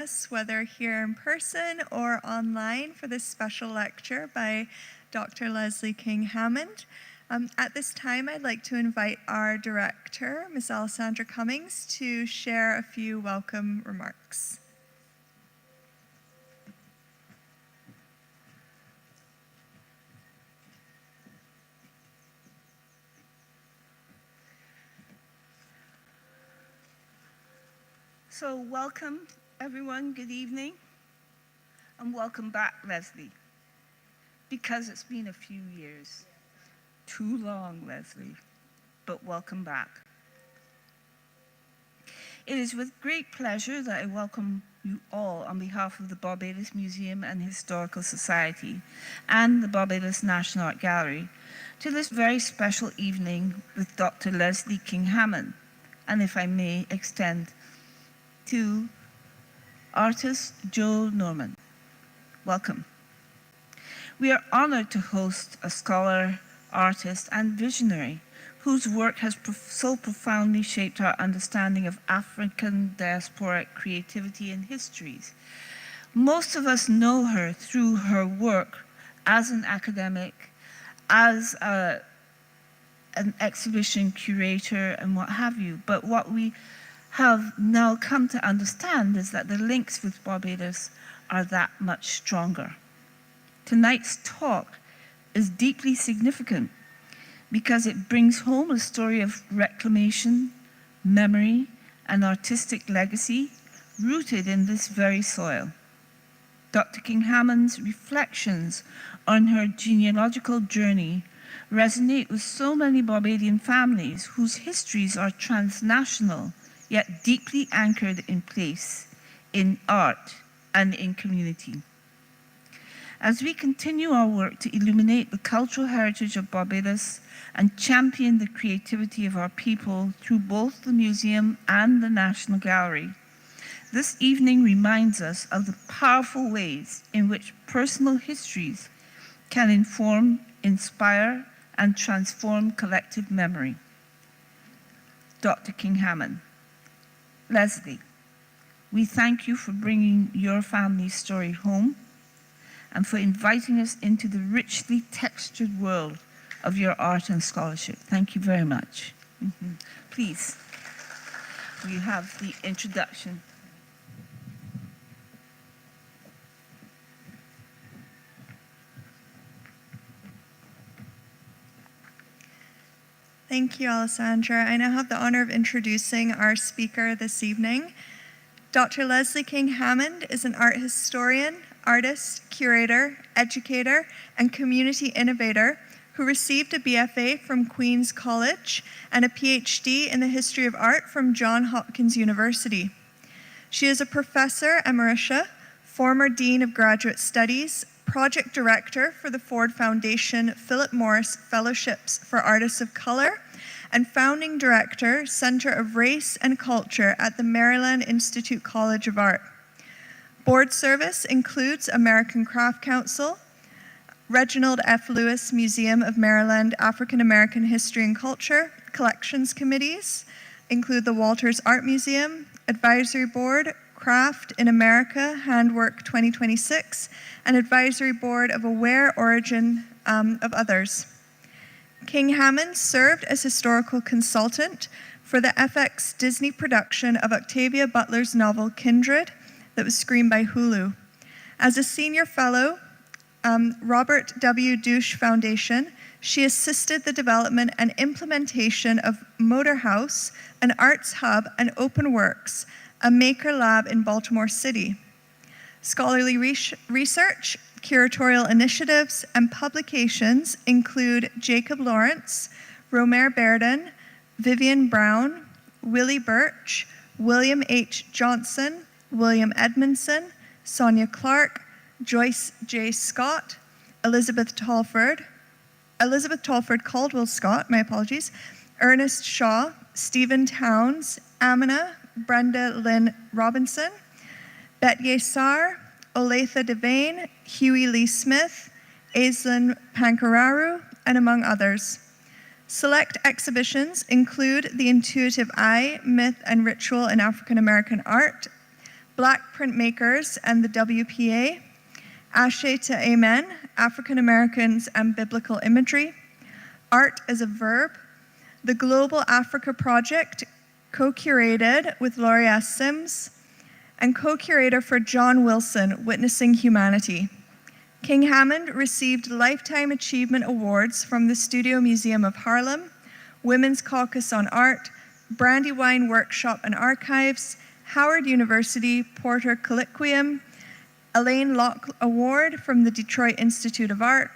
us, whether here in person or online, for this special lecture by Dr. Leslie King Hammond. At this time, I'd like to invite our director, Ms. Alessandra Cummings, to share a few welcome remarks. So welcome, everyone. Good evening. And welcome back, Leslie. Because it's been a few years. Too long, Leslie. But welcome back. It is with great pleasure that I welcome you all on behalf of the Barbados Museum and Historical Society and the Barbados National Art Gallery to this very special evening with Dr. Leslie King Hammond, and if I may extend to artist Joe Norman. Welcome. We are honored to host a scholar, artist, and visionary whose work has so profoundly shaped our understanding of African diasporic creativity and histories. Most of us know her through her work as an academic, as an exhibition curator, and what have you. But what we have now come to understand is that the links with Barbados are that much stronger. Tonight's talk is deeply significant because it brings home a story of reclamation, memory, and artistic legacy rooted in this very soil. Dr. King Hammond's reflections on her genealogical journey resonate with so many Barbadian families whose histories are transnational, yet deeply anchored in place, in art, and in community. As we continue our work to illuminate the cultural heritage of Barbados and champion the creativity of our people through both the museum and the National Gallery, this evening reminds us of the powerful ways in which personal histories can inform, inspire, and transform collective memory. Dr. King Hammond. Leslie, we thank you for bringing your family's story home and for inviting us into the richly textured world of your art and scholarship. Thank you very much. Please, we have the introduction. Thank you, Alessandra. I now have the honor of introducing our speaker this evening. Dr. Leslie King Hammond is an art historian, artist, curator, educator, and community innovator who received a BFA from Queen's College and a PhD in the history of art from Johns Hopkins University. She is a professor emerita, former dean of graduate studies, project director for the Ford Foundation Philip Morris Fellowships for Artists of Color, and founding director, Center of Race and Culture at the Maryland Institute College of Art. Board service includes American Craft Council, Reginald F. Lewis Museum of Maryland African American History and Culture, collections committees include the Walters Art Museum, Advisory Board, Craft in America, Handwork 2026, and Advisory Board of Aware Origin of others. King Hammond served as historical consultant for the FX Disney production of Octavia Butler's novel Kindred that was screened by Hulu. As a senior fellow, Robert W. Douche Foundation, she assisted the development and implementation of Motor House, an arts hub, and Open Works, a maker lab in Baltimore City. Scholarly research, curatorial initiatives, and publications include Jacob Lawrence, Romer Berden, Vivian Brown, Willie Birch, William H. Johnson, William Edmondson, Sonia Clark, Joyce J. Scott, Elizabeth Talford Caldwell Scott, my apologies, Ernest Shaw, Stephen Towns, Amina, Brenda Lynn Robinson, Betye Sar, Olathe Devane, Huey Lee Smith, Aislinn Pankararu, and among others. Select exhibitions include The Intuitive Eye, Myth and Ritual in African American Art, Black Printmakers and the WPA, Ashe to Amen, African Americans and Biblical Imagery, Art as a Verb, the Global Africa Project, co-curated with Loria Sims, and co-curator for John Wilson, Witnessing Humanity. King Hammond received Lifetime Achievement Awards from the Studio Museum of Harlem, Women's Caucus on Art, Brandywine Workshop and Archives, Howard University Porter Colloquium, Elaine Locke Award from the Detroit Institute of Art,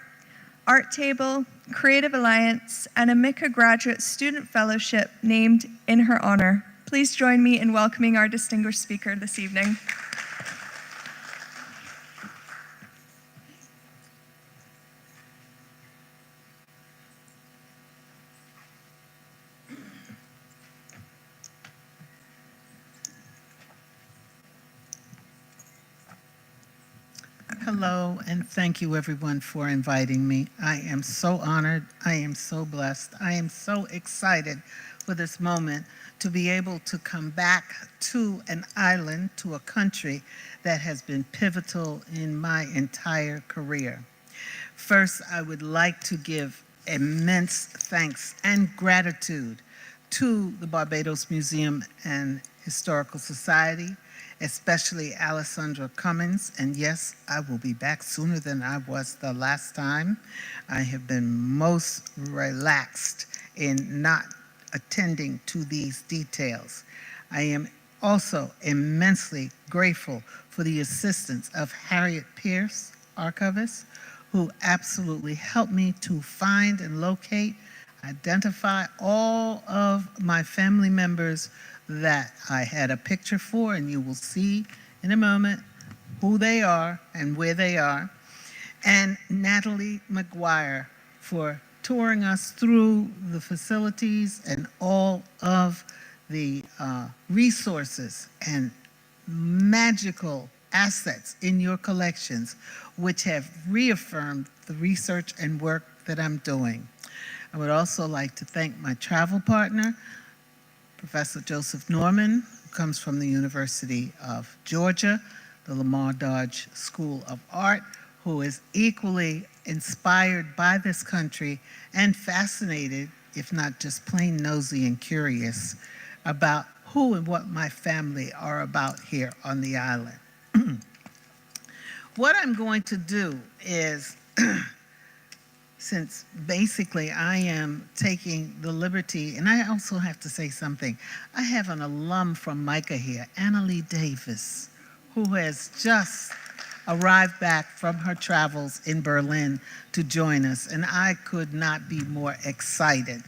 Art Table, Creative Alliance, and a MICA Graduate Student Fellowship named in her honor. Please join me in welcoming our distinguished speaker this evening. Hello, and thank you everyone for inviting me. I am so honored, I am so blessed, I am so excited for this moment to be able to come back to an island, to a country that has been pivotal in my entire career. First, I would like to give immense thanks and gratitude to the Barbados Museum and Historical Society, especially Alessandra Cummins, and yes, I will be back sooner than I was the last time. I have been most relaxed in not attending to these details. I am also immensely grateful for the assistance of Harriet Pierce, archivist, who absolutely helped me to find and locate, identify all of my family members that I had a picture for, and you will see in a moment who they are and where they are, and Natalie McGuire for touring us through the facilities and all of the resources and magical assets in your collections, which have reaffirmed the research and work that I'm doing. I would also like to thank my travel partner, Professor Joseph Norman, who comes from the University of Georgia, the Lamar Dodge School of Art, who is equally inspired by this country and fascinated, if not just plain nosy and curious, about who and what my family are about here on the island. What I'm going to do is, since basically I am taking the liberty, and I also have to say something. I have an alum from MICA here, Annalie Davis, who has just arrived back from her travels in Berlin to join us, and I could not be more excited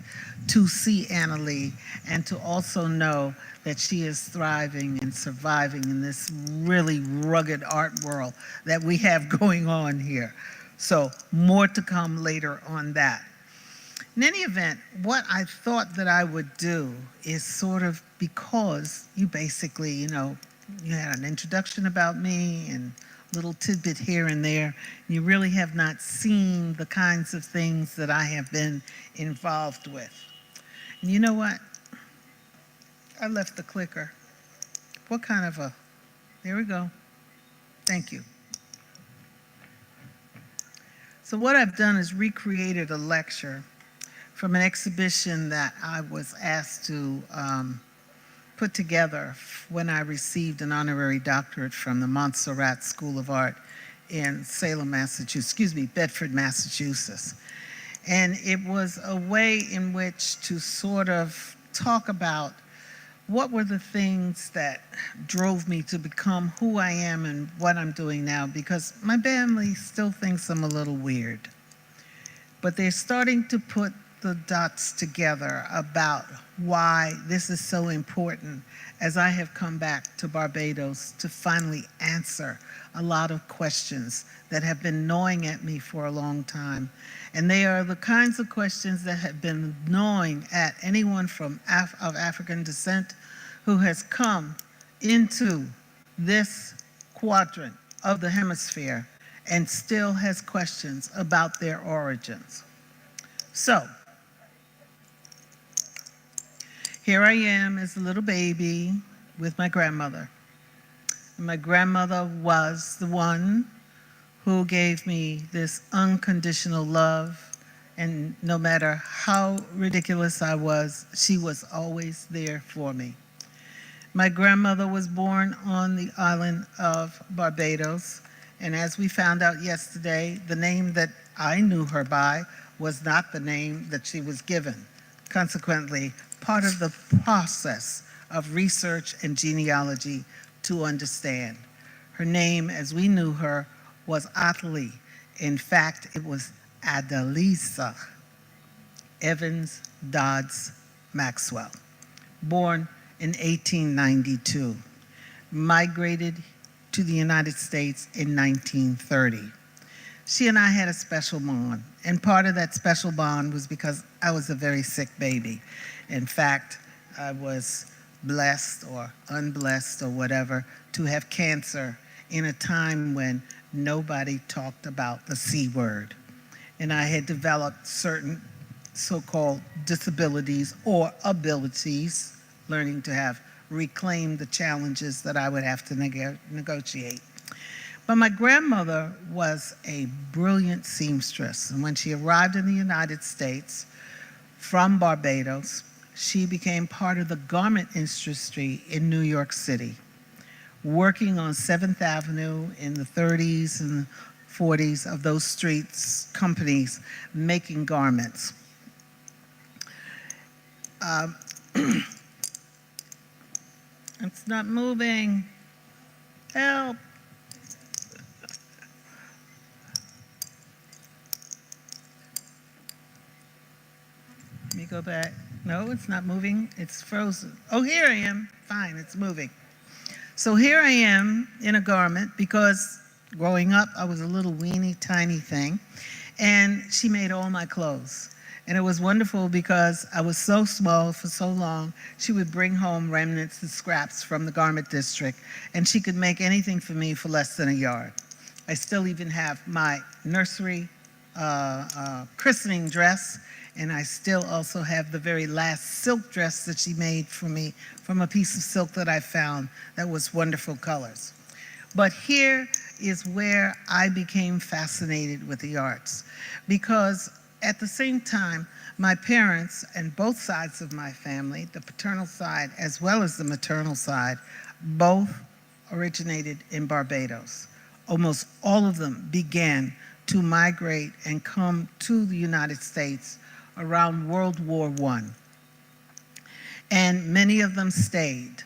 to see Annalie and to also know that she is thriving and surviving in this really rugged art world that we have going on here. So more to come later on that. In any event, what I thought that I would do is sort of, because you basically, you had an introduction about me and a little tidbit here and there, you really have not seen the kinds of things that I have been involved with. And you know what? I left the clicker. What kind of a, there we go. Thank you. So what I've done is recreated a lecture from an exhibition that I was asked to put together when I received an honorary doctorate from the Montserrat School of Art in Bedford, Massachusetts. And it was a way in which to sort of talk about what were the things that drove me to become who I am and what I'm doing now, because my family still thinks I'm a little weird. But they're starting to put the dots together about why this is so important as I have come back to Barbados to finally answer a lot of questions that have been gnawing at me for a long time. And they are the kinds of questions that have been gnawing at anyone from of African descent who has come into this quadrant of the hemisphere and still has questions about their origins. So, here I am as a little baby with my grandmother. My grandmother was the one who gave me this unconditional love, and no matter how ridiculous I was, she was always there for me. My grandmother was born on the island of Barbados, and as we found out yesterday, the name that I knew her by was not the name that she was given. Consequently, part of the process of research and genealogy to understand. Her name, as we knew her, was Ottile. In fact, it was Adalase Dodds Maxwell, born in 1892, migrated to the United States in 1930. She and I had a special bond, and part of that special bond was because I was a very sick baby. In fact, I was blessed or unblessed or whatever to have cancer in a time when nobody talked about the C word. And I had developed certain so-called disabilities or abilities, learning to have reclaimed the challenges that I would have to negotiate. But my grandmother was a brilliant seamstress, and when she arrived in the United States from Barbados, she became part of the garment industry in New York City, working on 7th Avenue in the 30s and 40s of those streets, companies making garments. It's not moving. Help. Let me go back. No, it's not moving. It's frozen. Oh, here I am. Fine, it's moving. So here I am in a garment because growing up, I was a little weeny, tiny thing. And she made all my clothes. And it was wonderful because I was so small for so long, she would bring home remnants and scraps from the garment district, and she could make anything for me for less than a yard. I still even have my nursery christening dress, and I still also have the very last silk dress that she made for me from a piece of silk that I found that was wonderful colors. But here is where I became fascinated with the arts, because at the same time, my parents and both sides of my family, the paternal side as well as the maternal side, both originated in Barbados. Almost all of them began to migrate and come to the United States around World War I. And many of them stayed.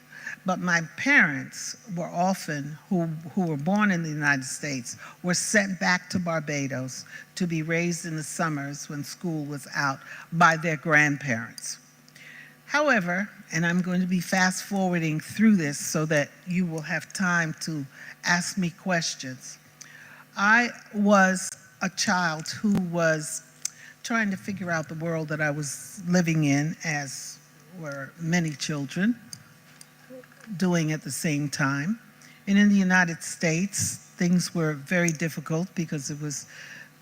But my parents were often, who were born in the United States, were sent back to Barbados to be raised in the summers when school was out by their grandparents. However, and I'm going to be fast forwarding through this so that you will have time to ask me questions. I was a child who was trying to figure out the world that I was living in, as were many children doing at the same time. And in the United States, things were very difficult because it was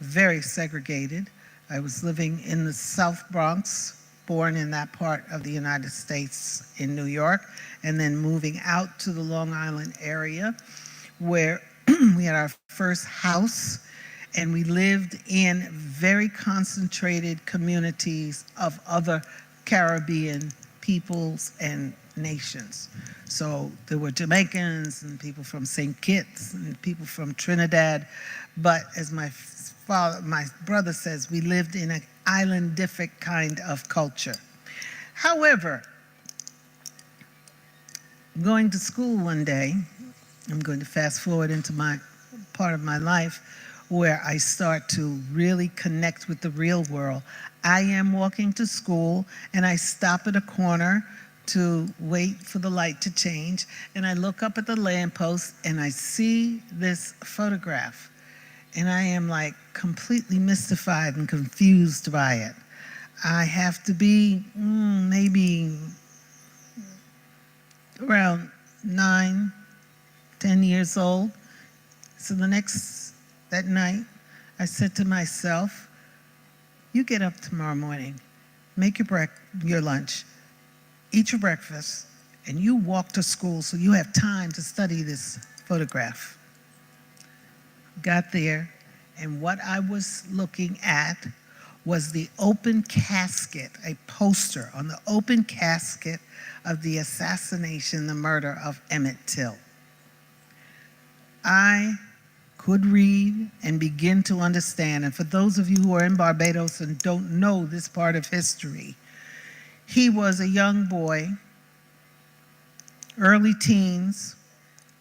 very segregated. I was living in the South Bronx, born in that part of the United States in New York, and then moving out to the Long Island area where we had our first house, and we lived in very concentrated communities of other Caribbean peoples and nations. So there were Jamaicans and people from St. Kitts and people from Trinidad, but as my brother says, we lived in an islandific kind of culture. However, going to school one day, I'm going to fast forward into my part of my life where I start to really connect with the real world. I am walking to school and I stop at a corner to wait for the light to change, and I look up at the lamppost and I see this photograph, and I am like completely mystified and confused by it. I have to be maybe around 9, 10 years old. So that night, I said to myself, you get up tomorrow morning, make your lunch, eat your breakfast, and you walk to school so you have time to study this photograph. Got there, and what I was looking at was the open casket, a poster on the open casket of the assassination, the murder of Emmett Till. I could read and begin to understand, and for those of you who are in Barbados and don't know this part of history, he was a young boy, early teens,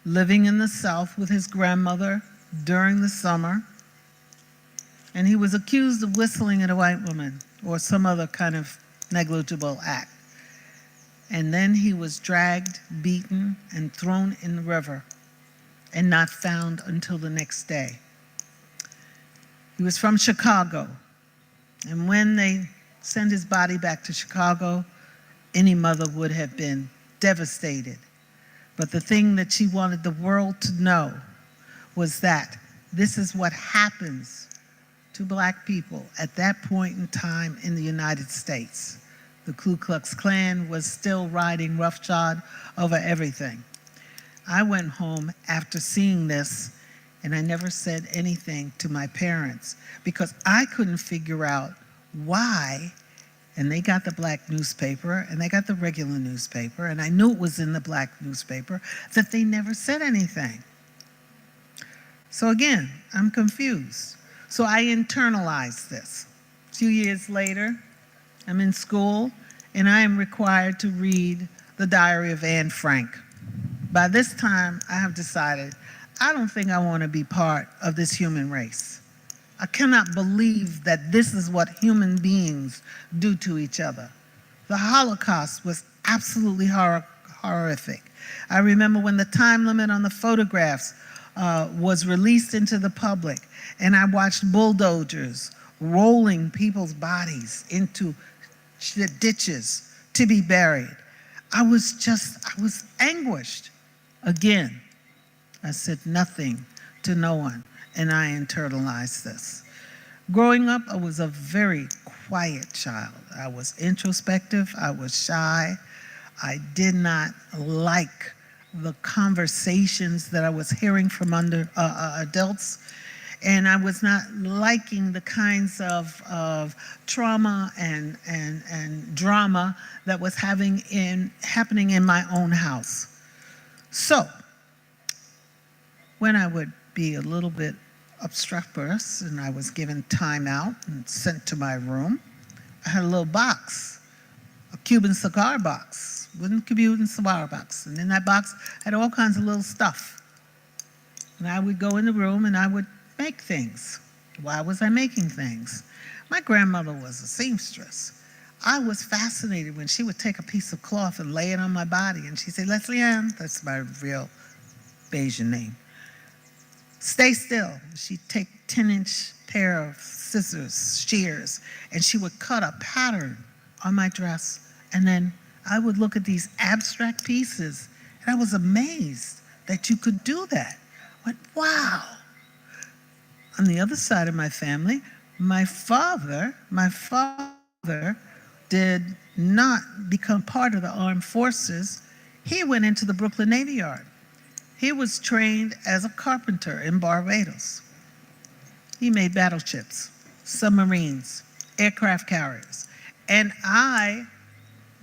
living in the South with his grandmother during the summer, and he was accused of whistling at a white woman or some other kind of negligible act. And then he was dragged, beaten, and thrown in the river and not found until the next day. He was from Chicago, and when they sent his body back to Chicago, any mother would have been devastated. But the thing that she wanted the world to know was that this is what happens to Black people at that point in time in the United States. The Ku Klux Klan was still riding roughshod over everything. I went home after seeing this, and I never said anything to my parents because I couldn't figure out why. And they got the Black newspaper and they got the regular newspaper, and I knew it was in the Black newspaper, that they never said anything. So again, I'm confused. So I internalized this. A few years later, I'm in school and I am required to read the Diary of Anne Frank. By this time, I have decided I don't think I want to be part of this human race. I cannot believe that this is what human beings do to each other. The Holocaust was absolutely horrific. I remember when the time limit on the photographs was released into the public, and I watched bulldozers rolling people's bodies into ditches to be buried. I was anguished. Again, I said nothing to no one, and I internalized this. Growing up, I was a very quiet child. I was introspective, I was shy. I did not like the conversations that I was hearing from adults, and I was not liking the kinds of trauma and drama that was happening in my own house. So, when I would be a little bit obstreperous and I was given time out and sent to my room, I had a little box, a Cuban cigar box, wooden Cuban cigar box, and in that box had all kinds of little stuff. And I would go in the room and I would make things. Why was I making things? My grandmother was a seamstress. I was fascinated when she would take a piece of cloth and lay it on my body, and she'd say, "Leslie Ann," that's my real Bajan name, "stay still." She'd take 10-inch pair of scissors, shears, and she would cut a pattern on my dress. And then I would look at these abstract pieces, and I was amazed that you could do that. I went, wow. On the other side of my family, my father did not become part of the armed forces. He went into the Brooklyn Navy Yard. He was trained as a carpenter in Barbados. He made battleships, submarines, aircraft carriers. And I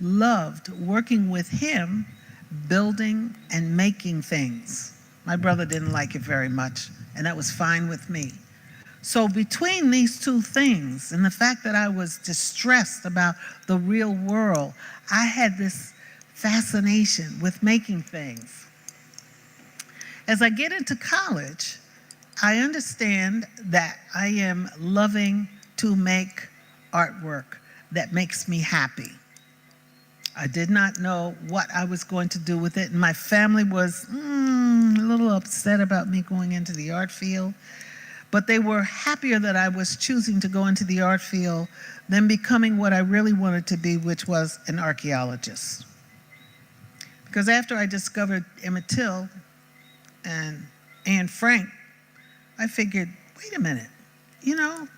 loved working with him, building and making things. My brother didn't like it very much, and that was fine with me. So between these two things and the fact that I was distressed about the real world, I had this fascination with making things. As I get into college, I understand that I am loving to make artwork that makes me happy. I did not know what I was going to do with it, and my family was a little upset about me going into the art field, but they were happier that I was choosing to go into the art field than becoming what I really wanted to be, which was an archaeologist. Because after I discovered Emmett Till and Anne Frank, I figured, wait a minute,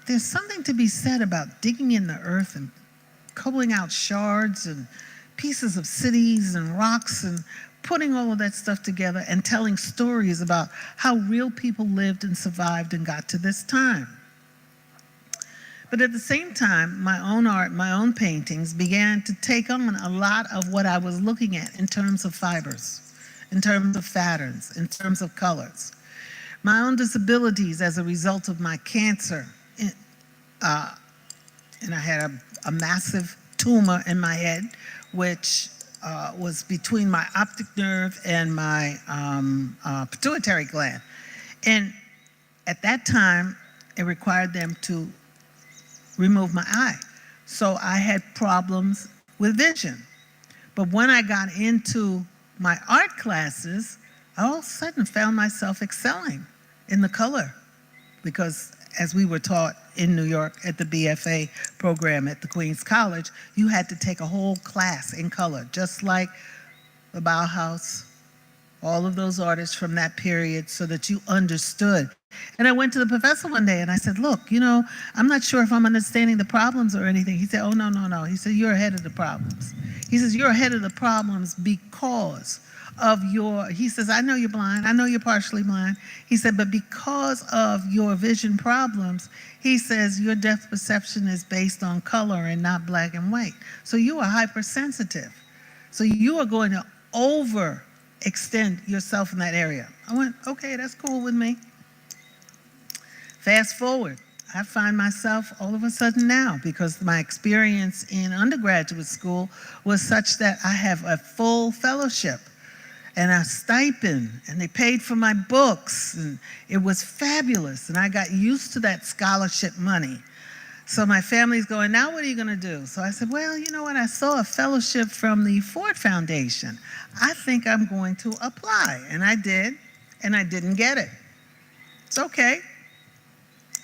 there's something to be said about digging in the earth and culling out shards and pieces of cities and rocks and putting all of that stuff together and telling stories about how real people lived and survived and got to this time. But at the same time, my own art, my own paintings began to take on a lot of what I was looking at in terms of fibers, in terms of patterns, in terms of colors. My own disabilities as a result of my cancer, and I had a massive tumor in my head, which was between my optic nerve and my pituitary gland. And at that time, it required them to remove my eye. So I had problems with vision. But when I got into my art classes, I all of a sudden found myself excelling in the color, because as we were taught in New York at the BFA program at the Queens College, you had to take a whole class in color, just like the Bauhaus, all of those artists from that period, so that you understood. And I went to the professor one day and I said, look, I'm not sure if I'm understanding the problems or anything. He said, oh, no, no, no. He said, you're ahead of the problems. He says, you're ahead of the problems because of he says, I know you're blind. I know you're partially blind. He said, but because of your vision problems, he says, your depth perception is based on color and not black and white. So you are hypersensitive. So you are going to overextend yourself in that area. I went, okay, that's cool with me. Fast forward, I find myself all of a sudden now, because my experience in undergraduate school was such that I have a full fellowship and a stipend, and they paid for my books, and it was fabulous, and I got used to that scholarship money. So my family's going, now what are you going to do? So I said, well, you know what? I saw a fellowship from the Ford Foundation. I think I'm going to apply. And I did, and I didn't get it. It's okay.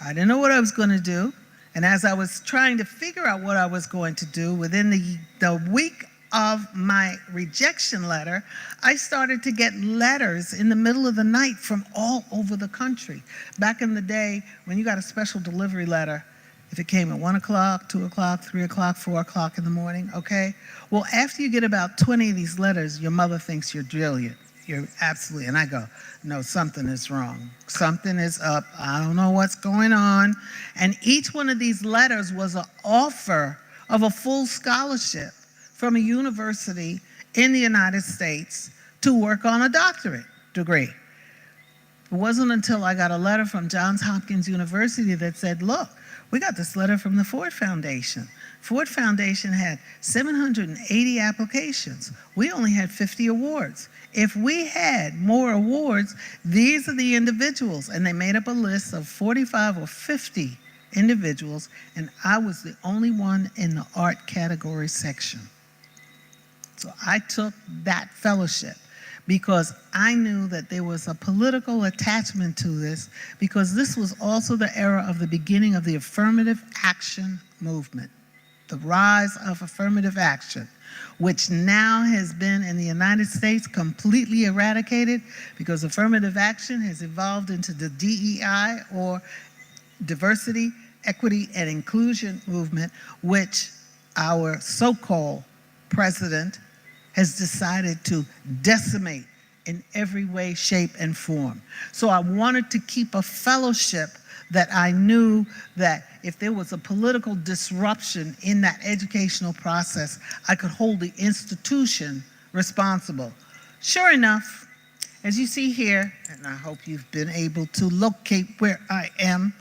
I didn't know what I was going to do. And as I was trying to figure out what I was going to do, within the week of my rejection letter, I started to get letters in the middle of the night from all over the country. Back in the day, when you got a special delivery letter, if it came at 1 o'clock, 2 o'clock, 3 o'clock, 4 o'clock in the morning, okay? Well, after you get about 20 of these letters, your mother thinks you're brilliant. You're absolutely, and I go, no, something is wrong. Something is up. I don't know what's going on. And each one of these letters was an offer of a full scholarship from a university in the United States to work on a doctorate degree. It wasn't until I got a letter from Johns Hopkins University that said, look, we got this letter from the Ford Foundation. Ford Foundation had 780 applications. We only had 50 awards. If we had more awards, these are the individuals. And they made up a list of 45 or 50 individuals, and I was the only one in the art category section. So I took that fellowship because I knew that there was a political attachment to this, because this was also the era of the beginning of the affirmative action movement, the rise of affirmative action, which now has been in the United States completely eradicated, because affirmative action has evolved into the DEI, or diversity, equity, and inclusion movement, which our so-called president has decided to decimate in every way, shape, and form. So I wanted to keep a fellowship that I knew that if there was a political disruption in that educational process, I could hold the institution responsible. Sure enough, as you see here, and I hope you've been able to locate where I am,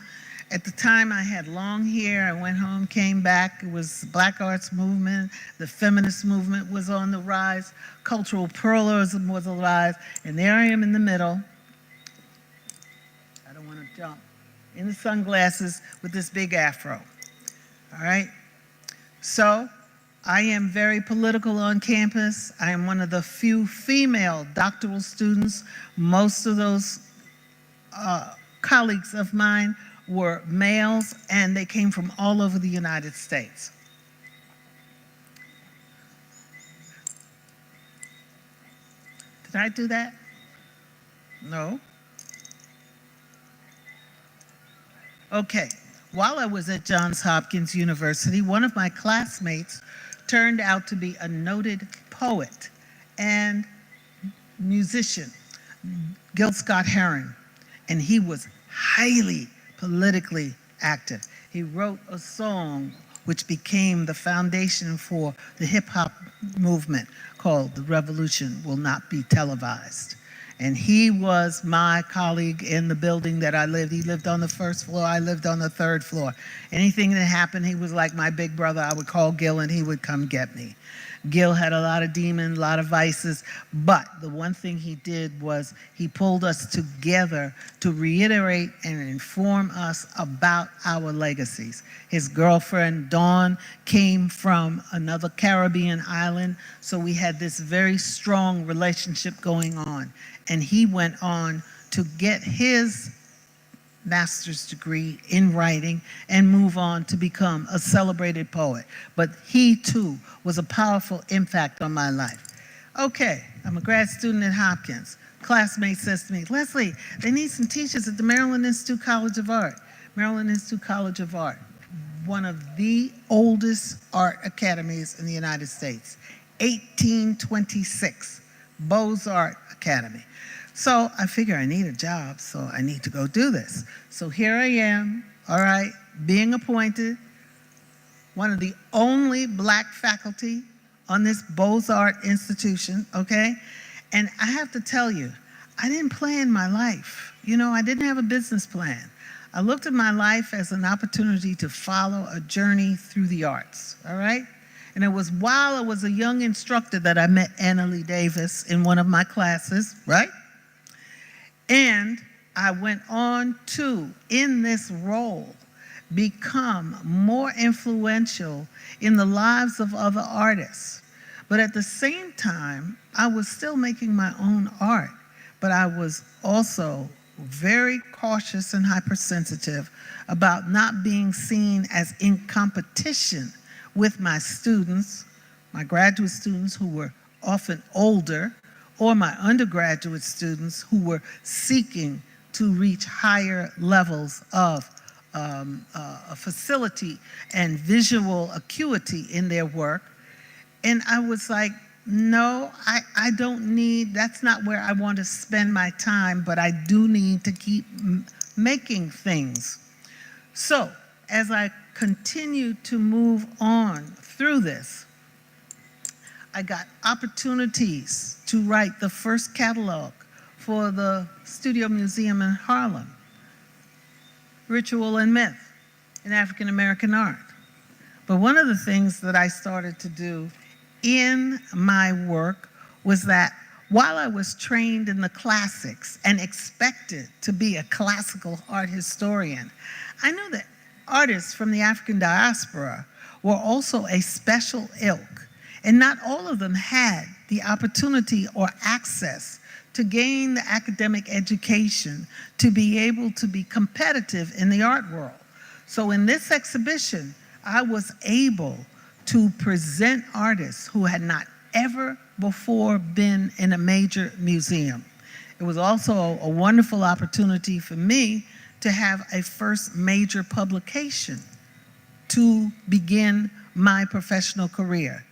at the time I had long hair. I went home, came back. It was the Black Arts movement. The feminist movement was on the rise. Cultural pluralism was on the rise. And there I am in the middle. I don't want to jump. In the sunglasses with this big afro. All right? So I am very political on campus. I am one of the few female doctoral students. Most of those colleagues of mine were males, and they came from all over the United States. Did I do that? No. Okay. While I was at Johns Hopkins University, one of my classmates turned out to be a noted poet and musician, Gil Scott-Heron, and he was highly politically active. He wrote a song which became the foundation for the hip-hop movement called "The Revolution Will Not Be Televised." And he was my colleague in the building that I lived. He lived on the first floor, I lived on the third floor. Anything that happened, he was like my big brother. I would call Gil and he would come get me. Gil had a lot of demons, a lot of vices, but the one thing he did was he pulled us together to reiterate and inform us about our legacies. His girlfriend, Dawn, came from another Caribbean island, so we had this very strong relationship going on. And he went on to get his master's degree in writing and move on to become a celebrated poet. But he too was a powerful impact on my life. Okay, I'm a grad student at Hopkins. Classmate says to me, "Leslie, they need some teachers at the Maryland Institute College of Art." Maryland Institute College of Art, one of the oldest art academies in the United States, 1826, Beaux-Arts Academy. So I figure I need a job, so I need to go do this. So here I am, all right, being appointed, one of the only black faculty on this Beaux-Arts institution, okay? And I have to tell you, I didn't plan my life. You know, I didn't have a business plan. I looked at my life as an opportunity to follow a journey through the arts, all right? And it was while I was a young instructor that I met Anna Lee Davis in one of my classes, right? And I went on to, in this role, become more influential in the lives of other artists. But at the same time, I was still making my own art, but I was also very cautious and hypersensitive about not being seen as in competition with my students, my graduate students who were often older, or my undergraduate students who were seeking to reach higher levels of facility and visual acuity in their work. And I was like, no, I don't need, that's not where I want to spend my time, but I do need to keep making things. So as I continued to move on through this, I got opportunities to write the first catalog for the Studio Museum in Harlem, Ritual and Myth in African American Art. But one of the things that I started to do in my work was that while I was trained in the classics and expected to be a classical art historian, I knew that artists from the African diaspora were also a special ilk. And not all of them had the opportunity or access to gain the academic education to be able to be competitive in the art world. So in this exhibition, I was able to present artists who had not ever before been in a major museum. It was also a wonderful opportunity for me to have a first major publication to begin my professional career.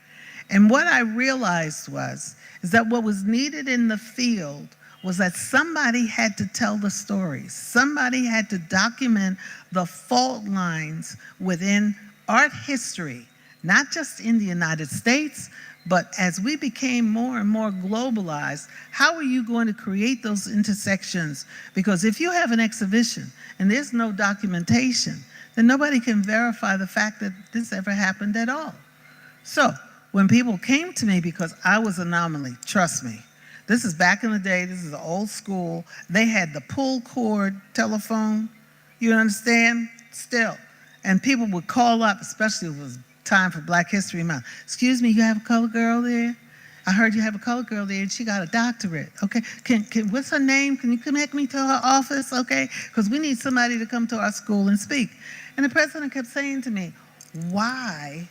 And what I realized is that what was needed in the field was that somebody had to tell the stories. Somebody had to document the fault lines within art history, not just in the United States, but as we became more and more globalized, how are you going to create those intersections? Because if you have an exhibition and there's no documentation, then nobody can verify the fact that this ever happened at all. So when people came to me, because I was an anomaly, trust me, this is back in the day, this is old school, they had the pull cord telephone, you understand, still. And people would call up, especially if it was time for Black History Month. "Excuse me, you have a colored girl there? I heard you have a colored girl there and she got a doctorate, okay? What's her name? Can you connect me to her office, okay? Because we need somebody to come to our school and speak." And the president kept saying to me, "Why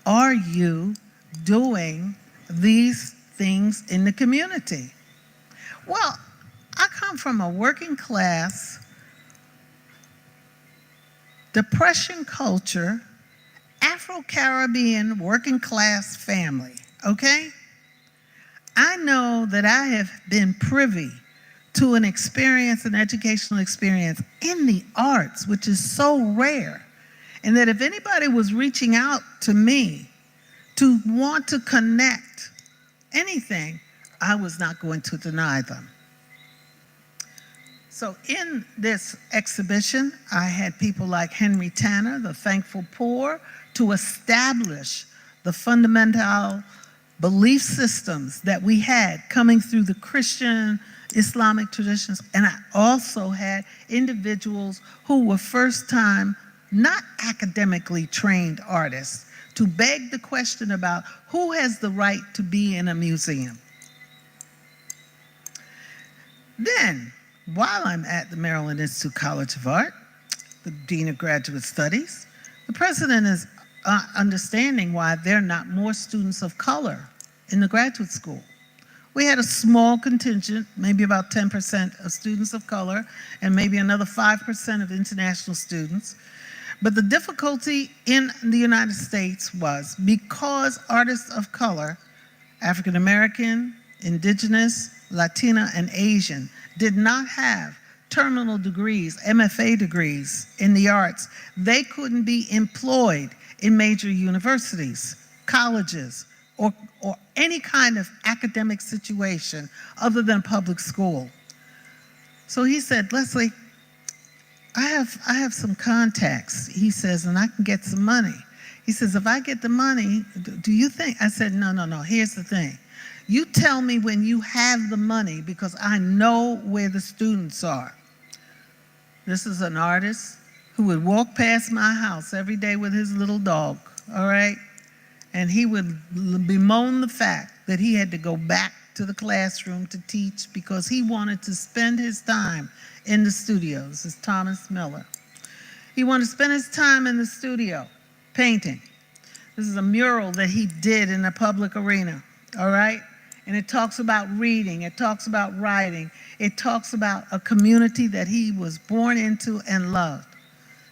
are you doing these things in the community?" Well, I come from a working class, Depression culture, Afro-Caribbean working class family, okay? I know that I have been privy to an experience, an educational experience in the arts, which is so rare. And that if anybody was reaching out to me to want to connect anything, I was not going to deny them. So in this exhibition, I had people like Henry Tanner, the Thankful Poor, to establish the fundamental belief systems that we had coming through the Christian, Islamic traditions. And I also had individuals who were first-time, not academically trained artists, to beg the question about who has the right to be in a museum. Then, while I'm at the Maryland Institute College of Art, the Dean of Graduate Studies, the president is understanding why there are not more students of color in the graduate school. We had a small contingent, maybe about 10% of students of color, and maybe another 5% of international students. But the difficulty in the United States was because artists of color, African American, indigenous, Latina, and Asian, did not have terminal degrees, MFA degrees in the arts, they couldn't be employed in major universities, colleges, or any kind of academic situation other than public school. So he said, Leslie, I have some contacts, he says, and I can get some money. He says, if I get the money, do you think? I said, no, here's the thing. You tell me when you have the money because I know where the students are. This is an artist who would walk past my house every day with his little dog, all right? And he would bemoan the fact that he had to go back to the classroom to teach because he wanted to spend his time in the studio. This is Thomas Miller. He wanted to spend his time in the studio painting. This is a mural that he did in a public arena, all right? And it talks about reading, it talks about writing, it talks about a community that he was born into and loved.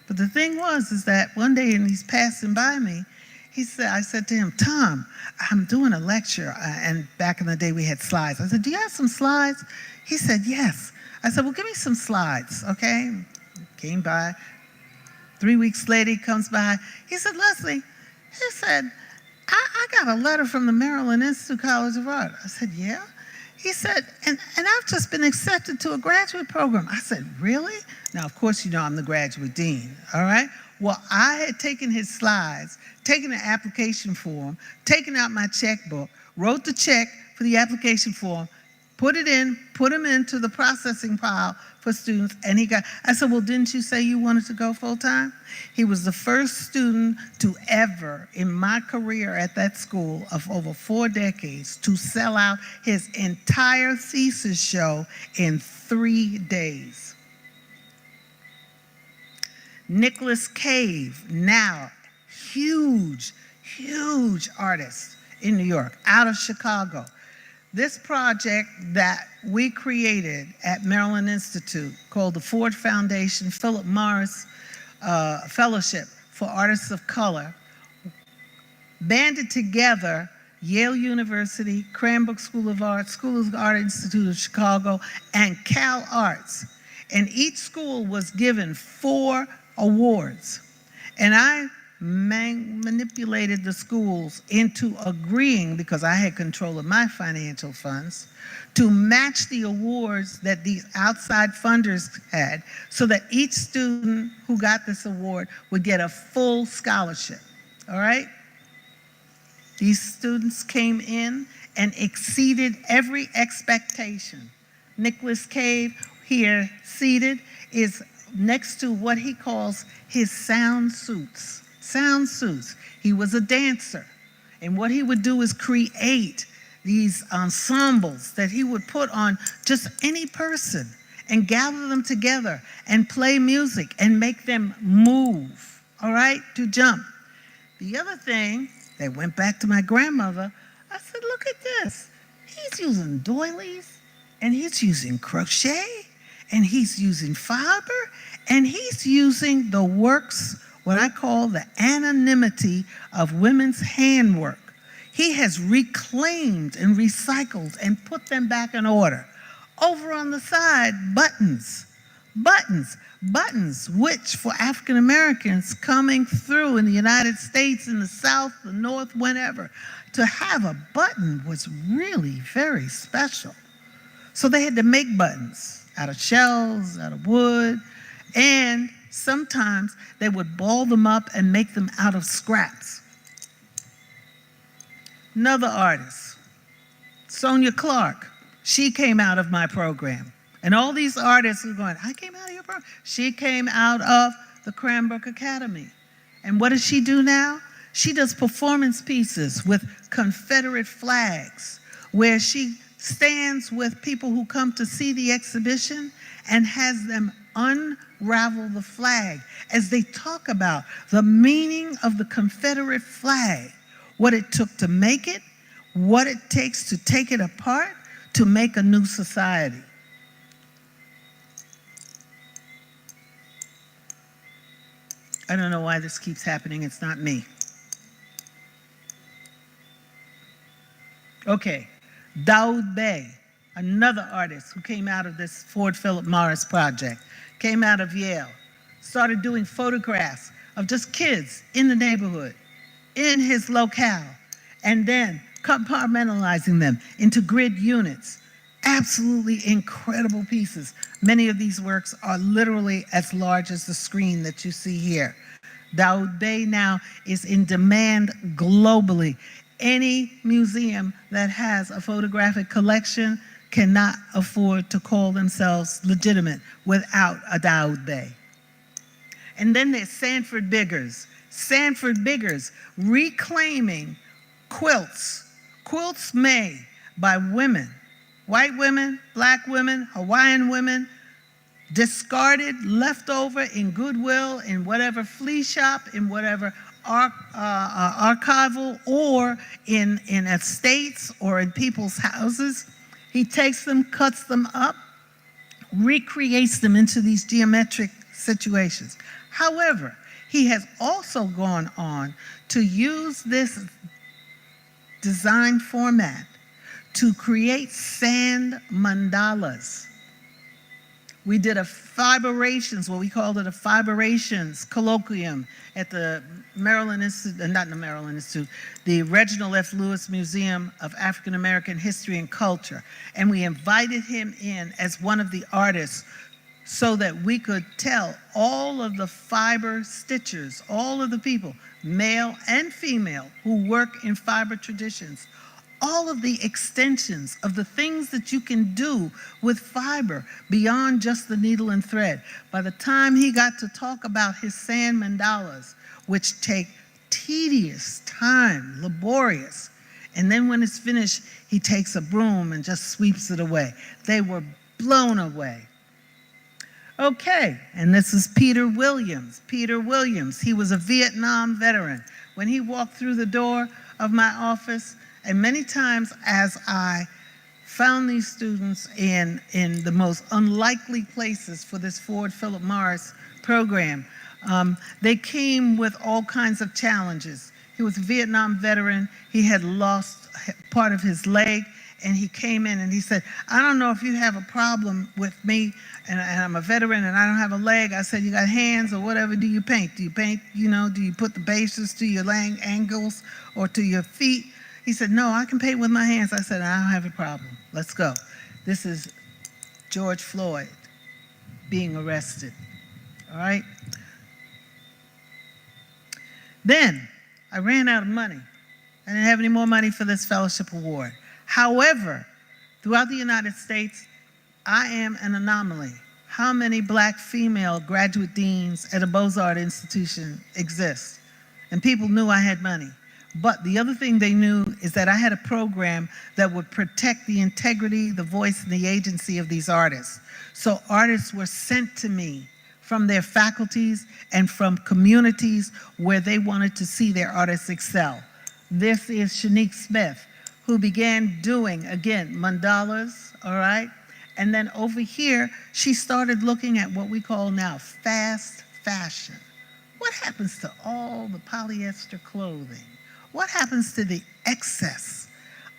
But the thing was, is that one day, and he's passing by me, I said to him, Tom, I'm doing a lecture, and back in the day we had slides. I said, do you have some slides? He said, yes. I said, well, give me some slides, okay? Came by. 3 weeks later, he comes by. He said, Leslie, he said, I got a letter from the Maryland Institute College of Art. I said, yeah? He said, and I've just been accepted to a graduate program. I said, really? Now, of course, you know I'm the graduate dean, all right? Well, I had taken his slides, taken the application form, taken out my checkbook, wrote the check for the application form, put him into the processing pile for students, and I said, well, didn't you say you wanted to go full-time? He was the first student to ever, in my career at that school of over 4 decades, to sell out his entire thesis show in 3 days. Nicholas Cave, now huge artist in New York, out of Chicago. This project that we created at Maryland Institute called the Ford Foundation Philip Morris Fellowship for Artists of Color banded together Yale University, Cranbrook School of Art, School of Art Institute of Chicago, and Cal Arts. And each school was given 4 awards. And I manipulated the schools into agreeing, because I had control of my financial funds, to match the awards that these outside funders had so that each student who got this award would get a full scholarship, all right? These students came in and exceeded every expectation. Nicholas Cave, here seated, is next to what he calls his sound suits. Sound suits. He was a dancer. And what he would do is create these ensembles that he would put on just any person and gather them together and play music and make them move, all right, to jump. The other thing, that went back to my grandmother, I said, look at this. He's using doilies, and he's using crochet, and he's using fiber, and he's using the works what I call the anonymity of women's handwork. He has reclaimed and recycled and put them back in order. Over on the side, buttons, which for African Americans coming through in the United States, in the South, the North, whenever, to have a button was really very special. So they had to make buttons out of shells, out of wood, and sometimes they would ball them up and make them out of scraps. Another artist, Sonia Clark, she came out of my program. And all these artists are going, I came out of your program. She came out of the Cranbrook Academy. And what does she do now? She does performance pieces with Confederate flags, where she stands with people who come to see the exhibition and has them unravel the flag as they talk about the meaning of the Confederate flag, what it took to make it, what it takes to take it apart to make a new society. I don't know why this keeps happening. It's not me. Okay, Daoud Bey, another artist who came out of this Ford Philip Morris project, came out of Yale, started doing photographs of just kids in the neighborhood, in his locale, and then compartmentalizing them into grid units. Absolutely incredible pieces. Many of these works are literally as large as the screen that you see here. Daoud Bey now is in demand globally. Any museum that has a photographic collection cannot afford to call themselves legitimate without a Daoud Bey. And then there's Sanford Biggers. Sanford Biggers reclaiming quilts made by women, white women, black women, Hawaiian women, discarded, left over in Goodwill, in whatever flea shop, in whatever archival, or in estates or in people's houses. He takes them, cuts them up, recreates them into these geometric situations. However, he has also gone on to use this design format to create sand mandalas. We did a fiberations, what we called it a fiberations colloquium at the Maryland Institute, not the Maryland Institute, the Reginald F. Lewis Museum of African American History and Culture. And we invited him in as one of the artists so that we could tell all of the fiber stitchers, all of the people, male and female, who work in fiber traditions, all of the extensions of the things that you can do with fiber beyond just the needle and thread. By the time he got to talk about his sand mandalas, which take tedious time, laborious, and then when it's finished, he takes a broom and just sweeps it away. They were blown away. Okay, and this is Peter Williams. Peter Williams, he was a Vietnam veteran. When he walked through the door of my office, and many times as I found these students in the most unlikely places for this Ford Philip Morris program, they came with all kinds of challenges. He was a Vietnam veteran. He had lost part of his leg, and he came in and he said, I don't know if you have a problem with me, and I'm a veteran and I don't have a leg. I said, you got hands or whatever, do you paint? Do you paint, do you put the bases to your ankles or to your feet? He said, no, I can paint with my hands. I said, I don't have a problem. Let's go. This is George Floyd being arrested, all right? Then I ran out of money. I didn't have any more money for this fellowship award. However, throughout the United States, I am an anomaly. How many black female graduate deans at a Beaux-Arts institution exist? And people knew I had money. But the other thing they knew is that I had a program that would protect the integrity, the voice, and the agency of these artists. So artists were sent to me from their faculties and from communities where they wanted to see their artists excel. This is Shanique Smith, who began doing, again, mandalas, all right? And then over here, she started looking at what we call now fast fashion. What happens to all the polyester clothing? What happens to the excess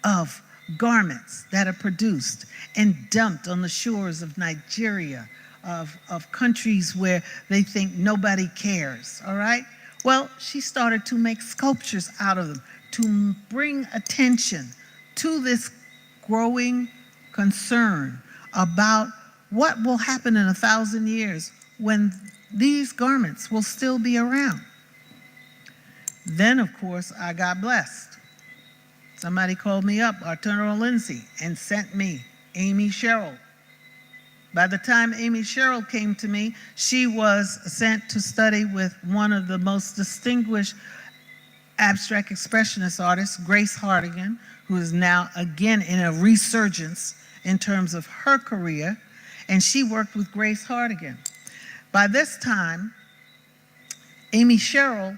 of garments that are produced and dumped on the shores of Nigeria, of countries where they think nobody cares, all right? Well, she started to make sculptures out of them to bring attention to this growing concern about what will happen in 1,000 years when these garments will still be around. Then, of course, I got blessed. Somebody called me up, Arturo Lindsay, and sent me Amy Sherrill. By the time Amy Sherrill came to me, she was sent to study with one of the most distinguished abstract expressionist artists, Grace Hardigan, who is now again in a resurgence in terms of her career, and she worked with Grace Hardigan. By this time, Amy Sherrill,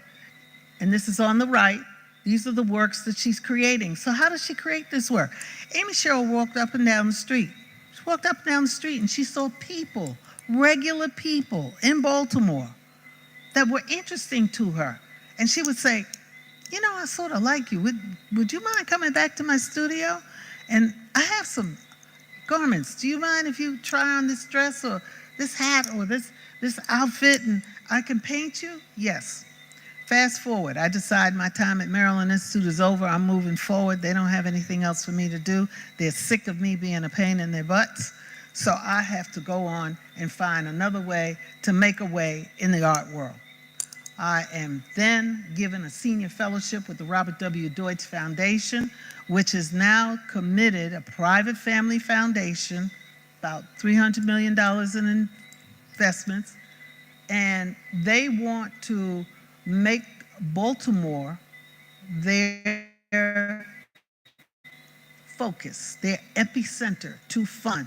and this is on the right, these are the works that she's creating. So how does she create this work? Amy Sherrill walked up and down the street. She walked up and down the street and she saw people, regular people in Baltimore that were interesting to her. And she would say, you know, I sort of like you. Would you mind coming back to my studio? And I have some garments. Do you mind if you try on this dress or this hat or this outfit and I can paint you? Yes. Fast forward, I decide my time at Maryland Institute is over. I'm moving forward. They don't have anything else for me to do. They're sick of me being a pain in their butts. So I have to go on and find another way to make a way in the art world. I am then given a senior fellowship with the Robert W. Deutsch Foundation, which is now committed, a private family foundation, about $300 million in investments, and they want to make Baltimore their focus, their epicenter to fund.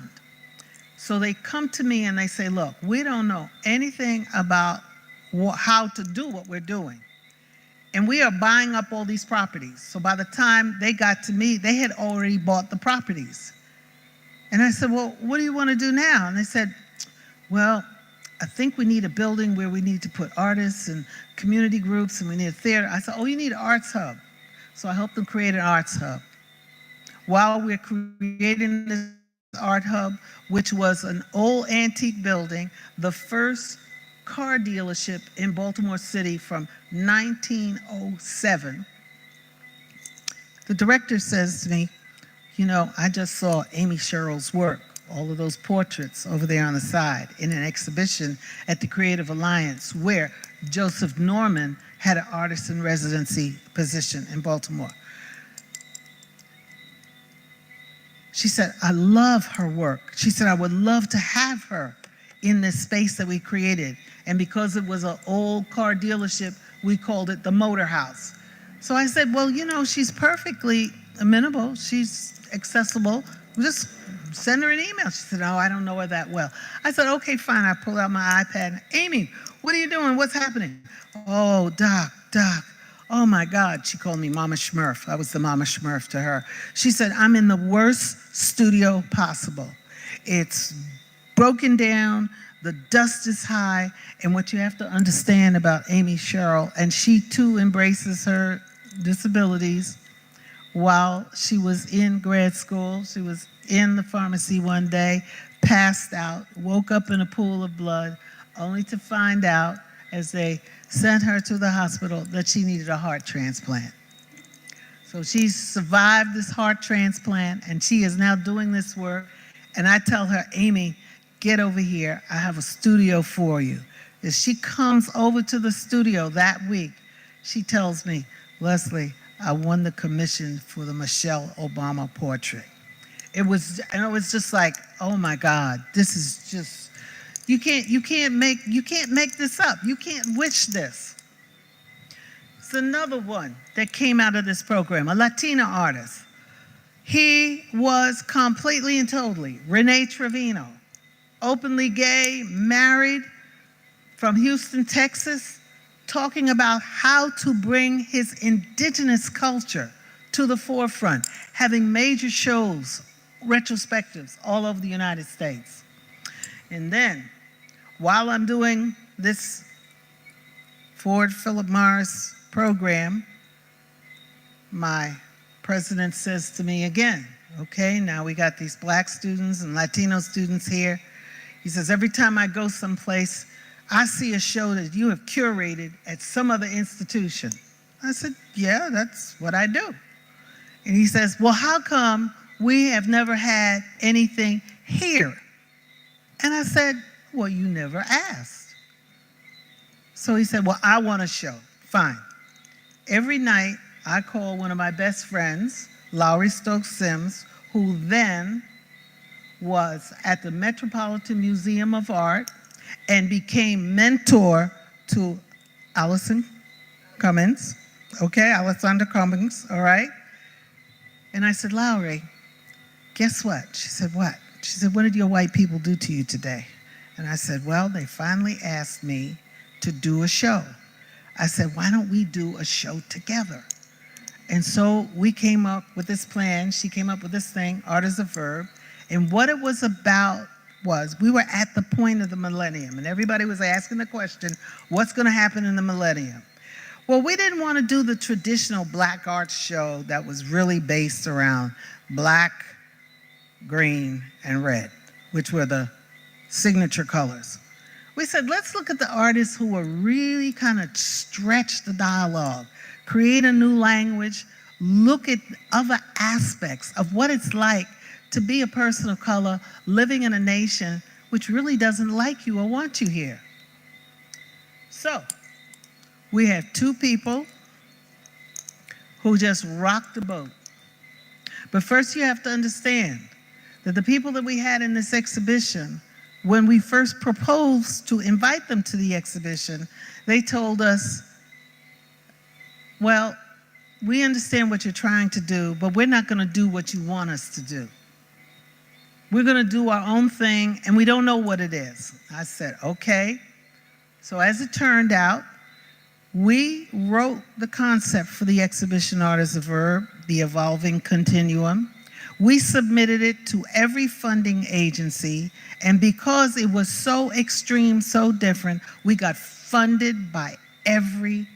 So they come to me and they say, look, we don't know anything about how to do what we're doing. And we are buying up all these properties. So by the time they got to me, they had already bought the properties. And I said, well, what do you want to do now? And they said, well, I think we need a building where we need to put artists and community groups, and we need a theater. I said, oh, you need an arts hub. So I helped them create an arts hub. While we're creating this art hub, which was an old antique building, the first car dealership in Baltimore City from 1907, the director says to me, you know, I just saw Amy Sherrill's work, all of those portraits over there on the side in an exhibition at the Creative Alliance where Joseph Norman had an artist in residency position in Baltimore. She said, I love her work. She said, I would love to have her in this space that we created. And because it was an old car dealership, we called it the Motor House. So I said, well, you know, she's perfectly amenable. She's accessible. Just send her an email. She said, oh, I don't know her that well. I said, okay, fine. I pulled out my iPad. Amy, what are you doing? What's happening? Oh, Doc. Oh my God. She called me Mama Schmurf. I was the Mama Schmurf to her. She said, I'm in the worst studio possible. It's broken down. The dust is high. And what you have to understand about Amy Sherrill, and she too embraces her disabilities. While she was in grad school, she was in the pharmacy one day, passed out, woke up in a pool of blood, only to find out as they sent her to the hospital that she needed a heart transplant. So she survived this heart transplant and she is now doing this work. And I tell her, Amy, get over here. I have a studio for you. As she comes over to the studio that week, she tells me, Leslie, I won the commission for the Michelle Obama portrait. It was just like, oh my God, this is just, you can't make this up. You can't wish this. It's another one that came out of this program, a Latina artist. He was completely and totally Rene Trevino, openly gay, married, from Houston, Texas, talking about how to bring his indigenous culture to the forefront, having major shows, retrospectives all over the United States. And then, while I'm doing this Ford Philip Morris program, my president says to me again, okay, now we got these black students and Latino students here. He says, every time I go someplace, I see a show that you have curated at some other institution. I said, yeah, that's what I do. And he says, well, how come we have never had anything here? And I said, well, you never asked. So he said, well, I want a show. Fine. Every night, I call one of my best friends, Lowry Stokes Sims, who then was at the Metropolitan Museum of Art and became mentor to Alessandra Cummings, all right? And I said, Lowry, guess what? She said, what? She said, what did your white people do to you today? And I said, well, they finally asked me to do a show. I said, why don't we do a show together? And so we came up with this plan. She came up with this thing, Art is a Verb. And what it was about was we were at the point of the millennium, and everybody was asking the question, what's going to happen in the millennium? Well, we didn't want to do the traditional black art show that was really based around black, green, and red, which were the signature colors. We said, let's look at the artists who were really kind of stretch the dialogue, create a new language, look at other aspects of what it's like to be a person of color living in a nation which really doesn't like you or want you here. So, we have two people who just rocked the boat. But first you have to understand that the people that we had in this exhibition, when we first proposed to invite them to the exhibition, they told us, well, we understand what you're trying to do, but we're not going to do what you want us to do. We're going to do our own thing, and we don't know what it is. I said, okay. So as it turned out, we wrote the concept for the exhibition Art is a Verb, the evolving continuum. We submitted it to every funding agency, and because it was so extreme, so different, we got funded by every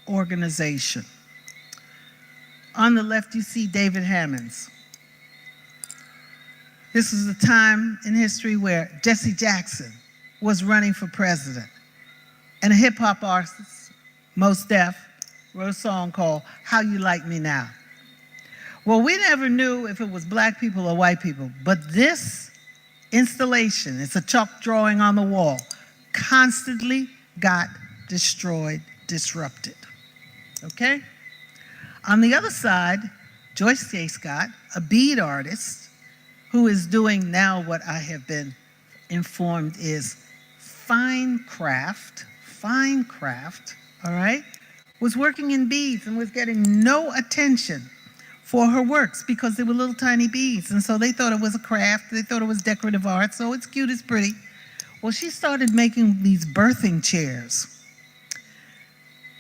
organization. On the left, you see David Hammond's. This was a time in history where Jesse Jackson was running for president, and a hip-hop artist, Mos Def, wrote a song called How You Like Me Now. Well, we never knew if it was black people or white people, but this installation, it's a chalk drawing on the wall, constantly got destroyed, disrupted, okay? On the other side, Joyce J. Scott, a bead artist, who is doing now what I have been informed is fine craft, all right, was working in beads and was getting no attention for her works because they were little tiny beads. And so they thought it was a craft, they thought it was decorative art, so it's cute, it's pretty. Well, she started making these birthing chairs.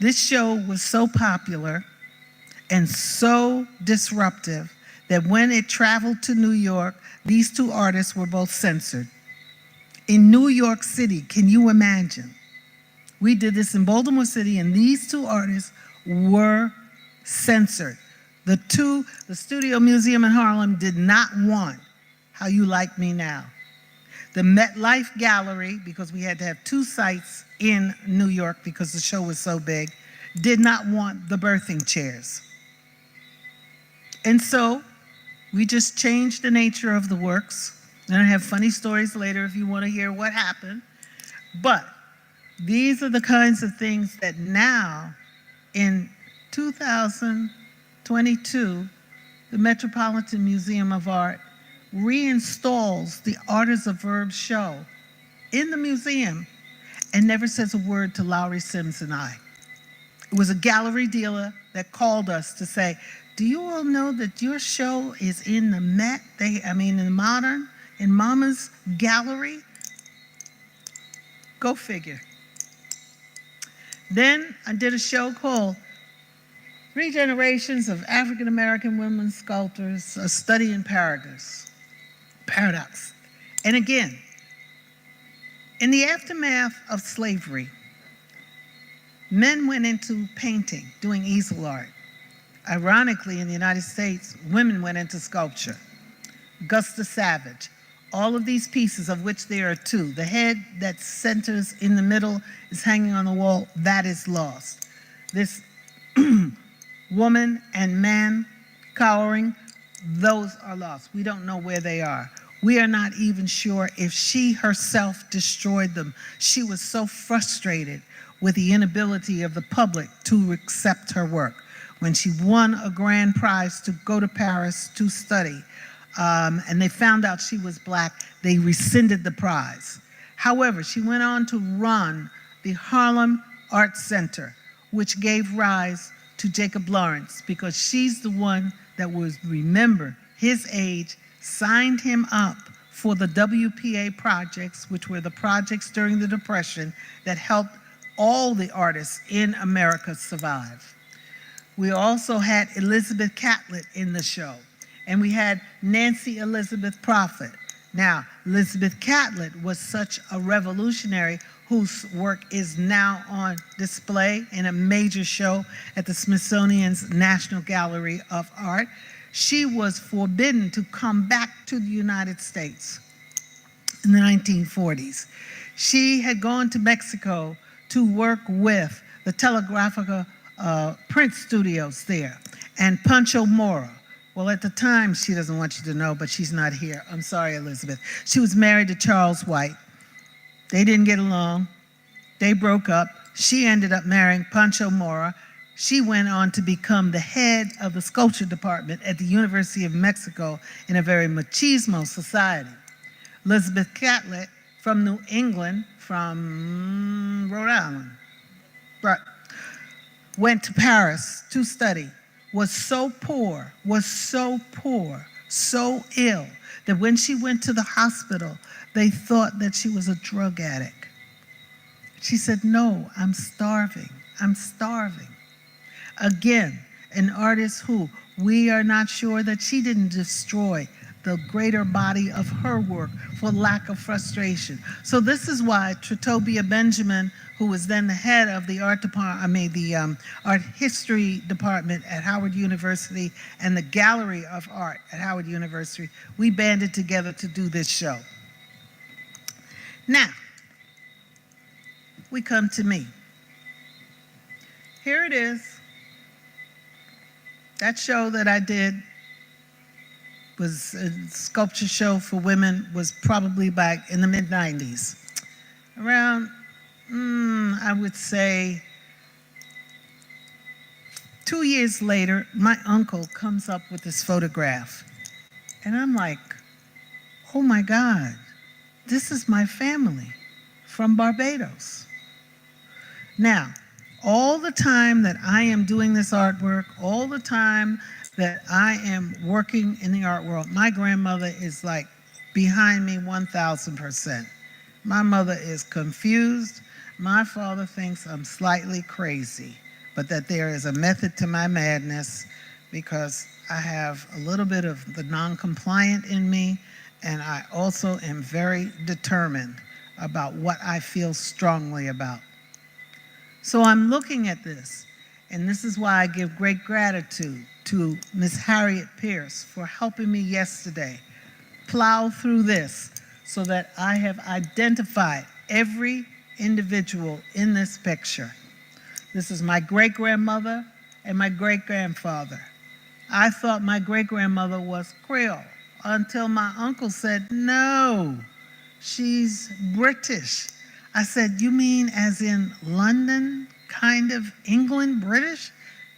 This show was so popular and so disruptive that when it traveled to New York, these two artists were both censored. In New York City, can you imagine? We did this in Baltimore City, and these two artists were censored. The Studio Museum in Harlem did not want How You Like Me Now. The MetLife Gallery, because we had to have two sites in New York because the show was so big, did not want the birthing chairs. And so we just changed the nature of the works. And I have funny stories later if you want to hear what happened. But these are the kinds of things that now, in 2022, the Metropolitan Museum of Art reinstalls the Art is a Verb show in the museum and never says a word to Lowry Sims and I. It was a gallery dealer that called us to say, do you all know that your show is in the Met, in the Modern, in Mama's gallery? Go figure. Then I did a show called 3 Generations of African American Women Sculptors, A Study in Paradox. And again, in the aftermath of slavery, Men went into painting, doing easel art. Ironically, in the United States, women went into sculpture. Gusta Savage. All of these pieces, of which there are two. The head that centers in the middle is hanging on the wall. That is lost. This woman and man cowering, those are lost. We don't know where they are. We are not even sure if she herself destroyed them. She was so frustrated with the inability of the public to accept her work. When she won a grand prize to go to Paris to study, and they found out she was Black, they rescinded the prize. However, she went on to run the Harlem Art Center, which gave rise to Jacob Lawrence, because she's the one that was, remember, his age, signed him up for the WPA projects, which were the projects during the Depression that helped all the artists in America survive. We also had Elizabeth Catlett in the show, and we had Nancy Elizabeth Prophet. Now, Elizabeth Catlett was such a revolutionary whose work is now on display in a major show at the Smithsonian's National Gallery of Art. She was forbidden to come back to the United States in the 1940s. She had gone to Mexico to work with the Telegrafica print studios there, and Pancho Mora. Well, at the time, she doesn't want you to know, but she's not here. I'm sorry, Elizabeth. She was married to Charles White. They didn't get along. They broke up. She ended up marrying Pancho Mora. She went on to become the head of the sculpture department at the University of Mexico in a very machismo society. Elizabeth Catlett, from New England, from Rhode Island, went to Paris to study, was so poor, so ill, that when she went to the hospital, they thought that she was a drug addict. She said, "No, I'm starving. I'm starving." Again, an artist who we are not sure that she didn't destroy the greater body of her work for lack of frustration. So this is why Tritobia Benjamin, who was then the head of the art history department at Howard University and the Gallery of Art at Howard University, we banded together to do this show. Now, we come to me. Here it is. That show that I did was a sculpture show for women, was probably back in the mid-90s. Around, I would say, 2 years later, my uncle comes up with this photograph. And I'm like, oh my God, this is my family from Barbados. Now, all the time that I am doing this artwork, all the time that I am working in the art world, my grandmother is like behind me 1,000%. My mother is confused. My father thinks I'm slightly crazy, but that there is a method to my madness because I have a little bit of the non-compliant in me, and I also am very determined about what I feel strongly about. So I'm looking at this, and this is why I give great gratitude to Miss Harriet Pierce for helping me yesterday plow through this so that I have identified every individual in this picture. This is my great-grandmother and my great-grandfather. I thought my great-grandmother was Creole until my uncle said, no, she's British. I said, you mean as in London, kind of England, British?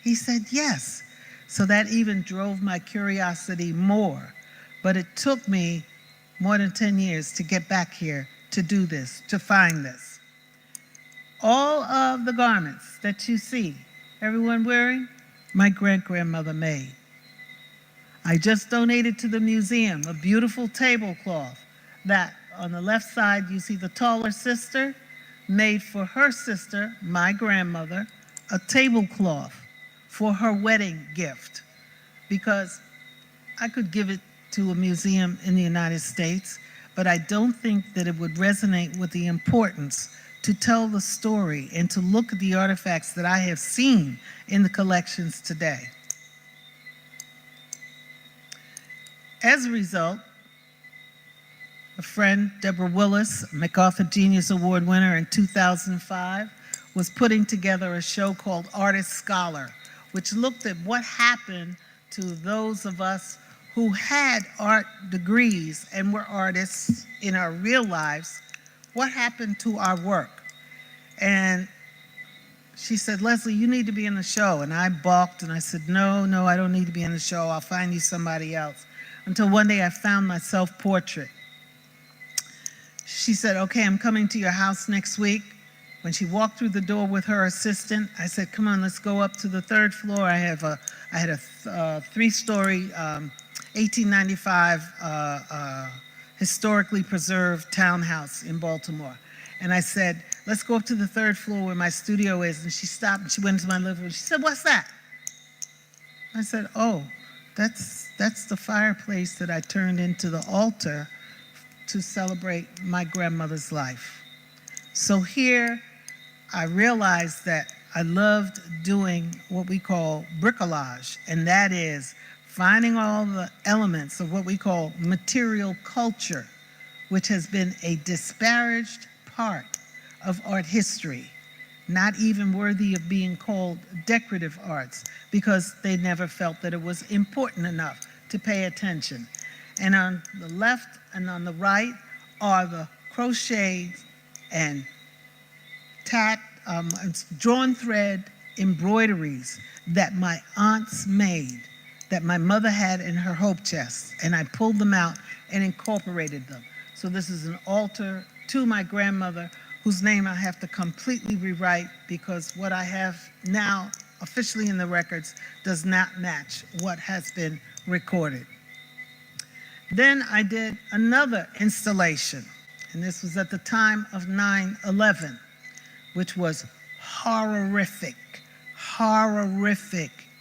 He said, yes. So that even drove my curiosity more. But it took me more than 10 years to get back here to do this, to find this. All of the garments that you see, everyone wearing, my great-grandmother made. I just donated to the museum a beautiful tablecloth that on the left side you see the taller sister, made for her sister, my grandmother, a tablecloth for her wedding gift, because I could give it to a museum in the United States, but I don't think that it would resonate with the importance to tell the story and to look at the artifacts that I have seen in the collections today. As a result, a friend, Deborah Willis, MacArthur Genius Award winner in 2005, was putting together a show called Artist Scholar, which looked at what happened to those of us who had art degrees and were artists in our real lives. What happened to our work? And she said, Leslie, you need to be in the show. And I balked and I said, no, I don't need to be in the show. I'll find you somebody else. Until one day I found my self-portrait. She said, okay, I'm coming to your house next week. When she walked through the door with her assistant, I said, come on, let's go up to the third floor. I had a three-story 1895 historically preserved townhouse in Baltimore. And I said, let's go up to the third floor where my studio is. And she stopped and she went into my living room. She said, what's that? I said, oh, that's the fireplace that I turned into the altar to celebrate my grandmother's life. So here I realized that I loved doing what we call bricolage, and that is finding all the elements of what we call material culture, which has been a disparaged part of art history, not even worthy of being called decorative arts, because they never felt that it was important enough to pay attention. And on the left and on the right are the crochet and drawn thread embroideries that my aunts made, that my mother had in her hope chest, and I pulled them out and incorporated them. So this is an altar to my grandmother, whose name I have to completely rewrite because what I have now officially in the records does not match what has been recorded. Then I did another installation, and this was at the time of 9/11, which was horrific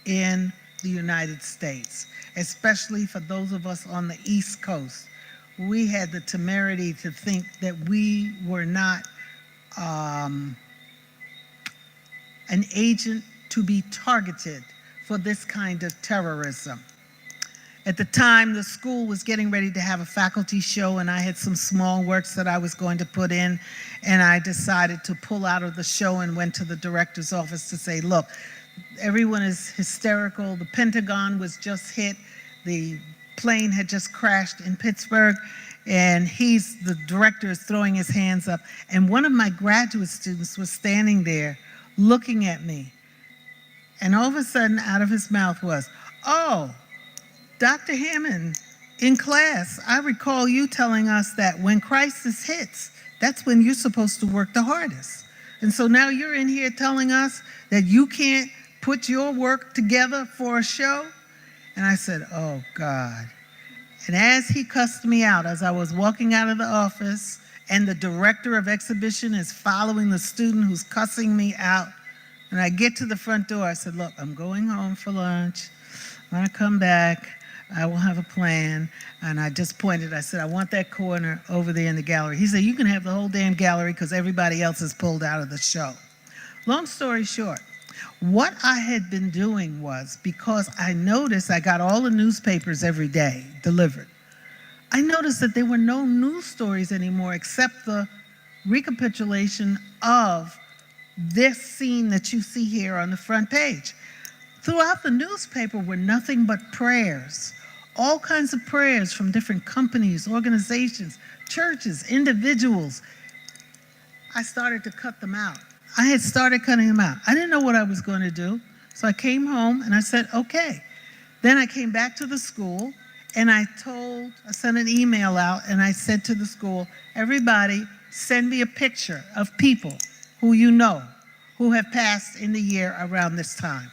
in the United States, especially for those of us on the East Coast. We had the temerity to think that we were not an agent to be targeted for this kind of terrorism. At the time, the school was getting ready to have a faculty show, and I had some small works that I was going to put in, and I decided to pull out of the show and went to the director's office to say, look, everyone is hysterical. The Pentagon was just hit. The plane had just crashed in Pittsburgh, and the director is throwing his hands up. And one of my graduate students was standing there looking at me. And all of a sudden, out of his mouth was, oh, Dr. Hammond, in class, I recall you telling us that when crisis hits, that's when you're supposed to work the hardest. And so now you're in here telling us that you can't put your work together for a show? And I said, oh, God. And as he cussed me out, as I was walking out of the office, and the director of exhibition is following the student who's cussing me out, and I get to the front door, I said, look, I'm going home for lunch. I'm going to come back. I will have a plan. And I just pointed, I said, I want that corner over there in the gallery. He said, you can have the whole damn gallery because everybody else is pulled out of the show. Long story short, what I had been doing was, because I noticed I got all the newspapers every day delivered, I noticed that there were no news stories anymore except the recapitulation of this scene that you see here on the front page. Throughout the newspaper were nothing but prayers, all kinds of prayers from different companies, organizations, churches, individuals. I started to cut them out. I had started cutting them out. I didn't know what I was going to do, so I came home and I said, okay. Then I came back to the school and I sent an email out and I said to the school, everybody send me a picture of people who you know who have passed in the year around this time.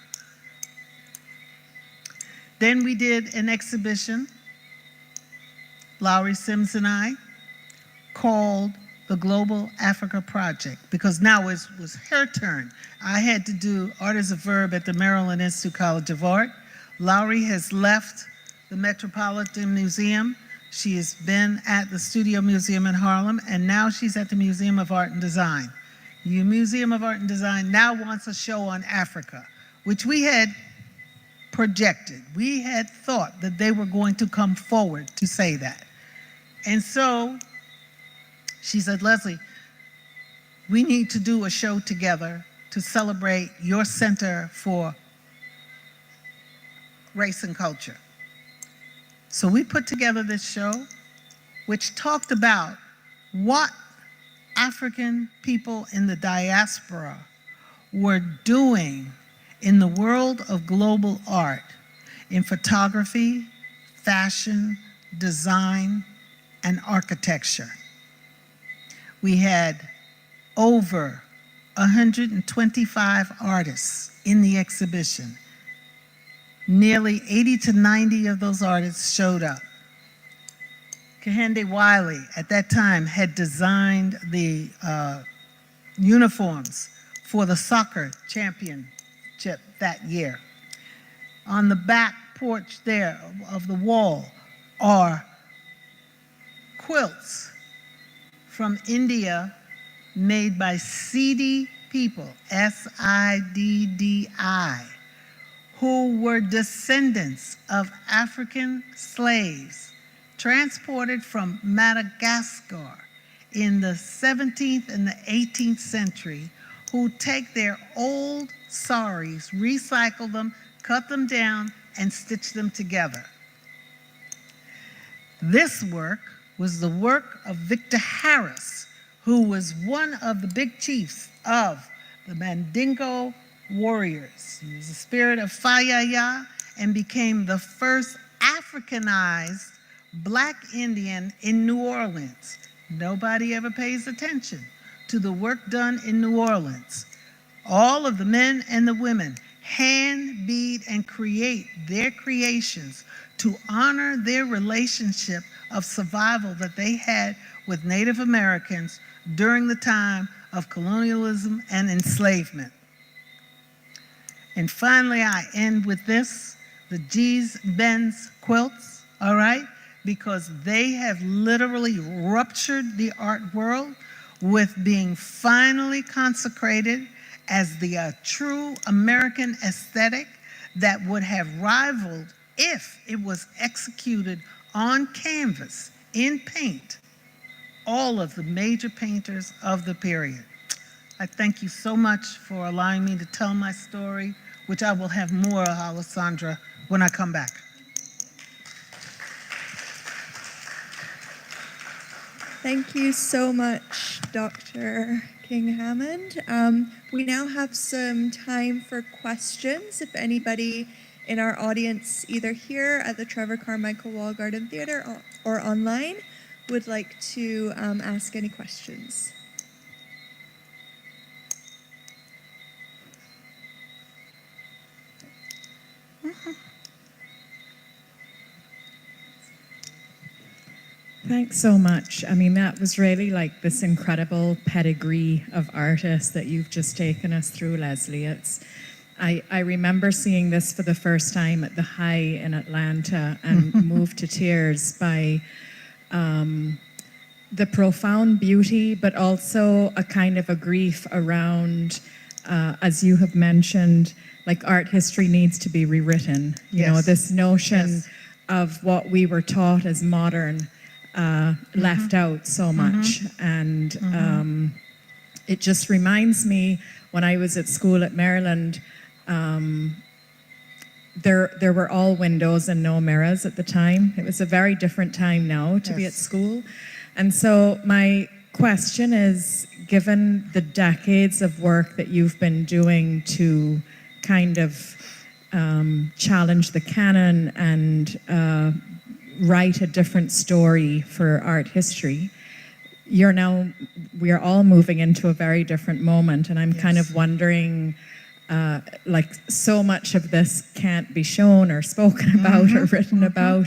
Then we did an exhibition, Lowry Sims and I, called the Global Africa Project, because now it was her turn. I had to do Art as a Verb at the Maryland Institute College of Art. Lowry has left the Metropolitan Museum. She has been at the Studio Museum in Harlem, and now she's at the Museum of Art and Design. Your Museum of Art and Design now wants a show on Africa, which we had projected. We had thought that they were going to come forward to say that. And so she said, Leslie, we need to do a show together to celebrate your Center for Race and Culture. So we put together this show, which talked about what African people in the diaspora were doing in the world of global art, in photography, fashion, design, and architecture. We had over 125 artists in the exhibition. Nearly 80 to 90 of those artists showed up. Kehinde Wiley, at that time, had designed the uniforms for the soccer championship that year. On the back porch there of the wall are quilts from India made by Sidi people, S-I-D-D-I, who were descendants of African slaves transported from Madagascar in the 17th and the 18th century, who take their old saris, recycle them, cut them down, and stitch them together. This work was the work of Victor Harris, who was one of the big chiefs of the Mandingo warriors. He was the spirit of Fayaya and became the first Africanized Black Indian in New Orleans. Nobody ever pays attention to the work done in New Orleans. All of the men and the women hand bead and create their creations to honor their relationship of survival that they had with Native Americans during the time of colonialism and enslavement. And finally, I end with this, the G's Ben's quilts, all right? Because they have literally ruptured the art world with being finally consecrated as the true American aesthetic that would have rivaled, if it was executed on canvas, in paint, all of the major painters of the period. I thank you so much for allowing me to tell my story, which I will have more, Alessandra, when I come back. Thank you so much, Dr. King Hammond. We now have some time for questions. If anybody in our audience, either here at the Trevor Carmichael Wall Garden Theatre or online, would like to ask any questions. Thanks so much. I mean, that was really like this incredible pedigree of artists that you've just taken us through, Leslie. I remember seeing this for the first time at the High in Atlanta and moved to tears by the profound beauty, but also a kind of a grief around, as you have mentioned, like art history needs to be rewritten. You know, this notion of what we were taught as modern left out so much. And it just reminds me, when I was at school at Maryland, there were all windows and no mirrors at the time. It was a very different time now to be at school. And so my question is, given the decades of work that you've been doing to kind of challenge the canon and write a different story for art history, we are all moving into a very different moment, and I'm kind of wondering, like, so much of this can't be shown or spoken about or written about,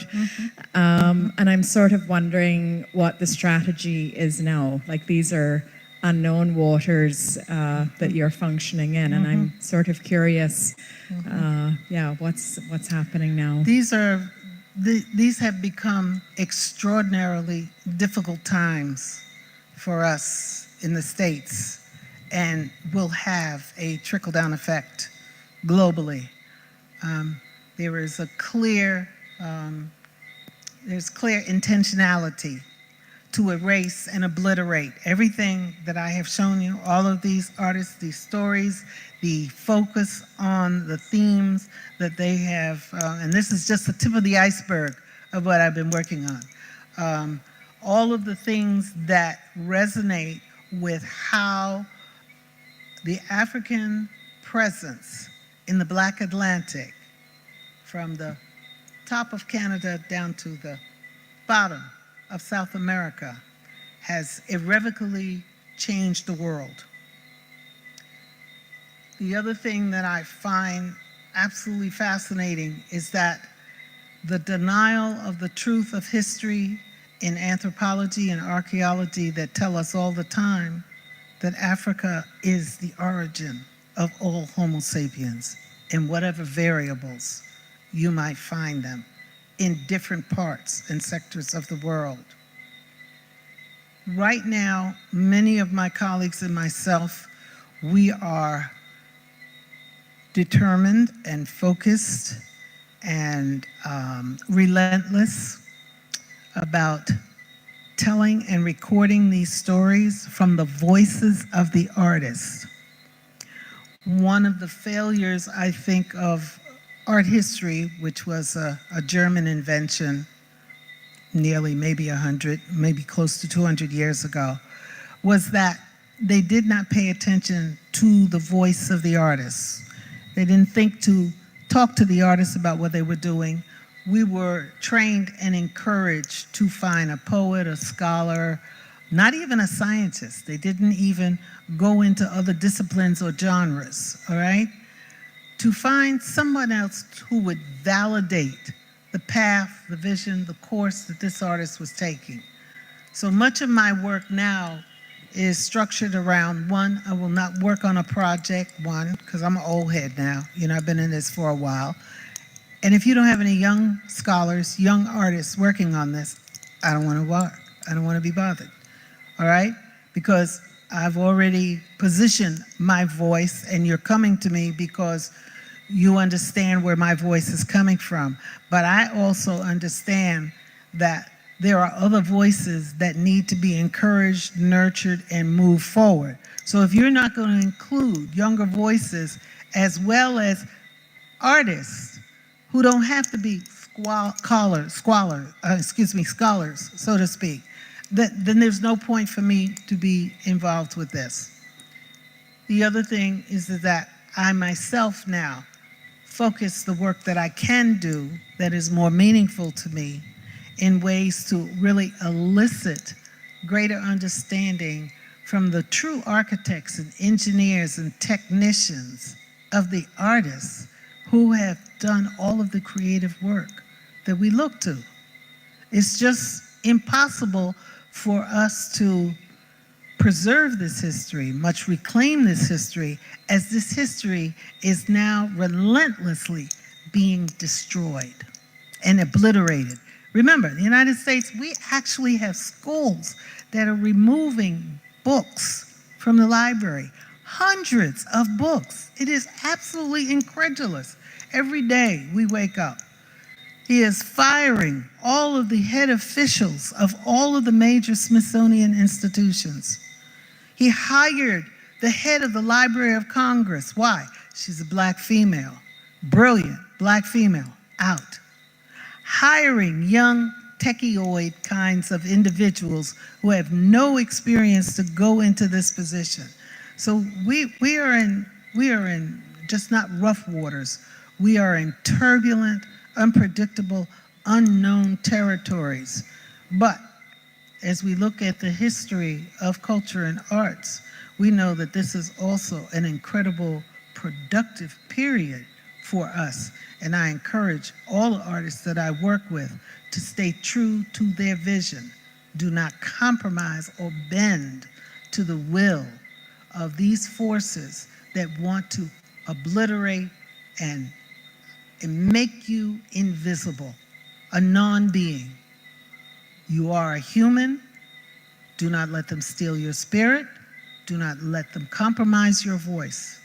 and I'm sort of wondering what the strategy is now. Like, these are unknown waters that you're functioning in, and I'm sort of curious, what's happening now? These have become extraordinarily difficult times for us in the States. and will have a trickle-down effect globally. There is a clear, there's clear intentionality to erase and obliterate everything that I have shown you, all of these artists, these stories, the focus on the themes that they have, and this is just the tip of the iceberg of what I've been working on. All of the things that resonate with how the African presence in the Black Atlantic, from the top of Canada down to the bottom of South America, has irrevocably changed the world. The other thing that I find absolutely fascinating is that the denial of the truth of history in anthropology and archaeology that tell us all the time that Africa is the origin of all Homo sapiens in whatever variables you might find them in different parts and sectors of the world. Right now, many of my colleagues and myself, we are determined and focused and relentless about telling and recording these stories from the voices of the artists. One of the failures, I think, of art history, which was a German invention nearly maybe 100, maybe close to 200 years ago, was that they did not pay attention to the voice of the artists. They didn't think to talk to the artists about what they were doing. We were trained and encouraged to find a poet, a scholar, not even a scientist. They didn't even go into other disciplines or genres, all right? To find someone else who would validate the path, the vision, the course that this artist was taking. So much of my work now is structured around, one, I will not work on a project, one, because I'm an old head now. You know, I've been in this for a while. And if you don't have any young scholars, young artists working on this, I don't want to work. I don't want to be bothered, all right? Because I've already positioned my voice, and you're coming to me because you understand where my voice is coming from. But I also understand that there are other voices that need to be encouraged, nurtured, and moved forward. So if you're not going to include younger voices as well as artists who don't have to be scholars, so to speak, then there's no point for me to be involved with this. The other thing is that I myself now focus the work that I can do that is more meaningful to me in ways to really elicit greater understanding from the true architects and engineers and technicians of the artists who have done all of the creative work that we look to. It's just impossible for us to preserve this history, much reclaim this history, as this history is now relentlessly being destroyed and obliterated. Remember, in the United States, we actually have schools that are removing books from the library, hundreds of books. It is absolutely incredulous. Every day we wake up, he is firing all of the head officials of all of the major Smithsonian institutions. He hired the head of the Library of Congress. Why? She's a black female, brilliant black female, out. Hiring young techioid kinds of individuals who have no experience to go into this position. So we are in just not rough waters. We are in turbulent, unpredictable, unknown territories. But as we look at the history of culture and arts, we know that this is also an incredible, productive period for us. And I encourage all the artists that I work with to stay true to their vision. Do not compromise or bend to the will of these forces that want to obliterate and make you invisible, a non-being. You are a human. Do not let them steal your spirit. Do not let them compromise your voice.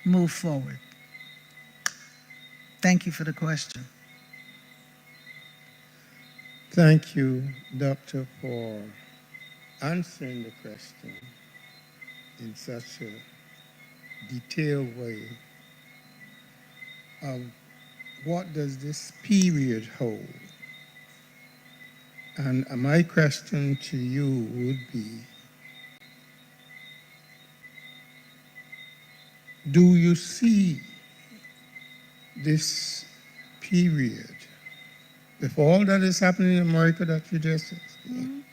Move forward. Thank you for the question. Thank you, Doctor, for answering the question in such a detailed way of what does this period hold? And my question to you would be, do you see this period with all that is happening in America that you just explained,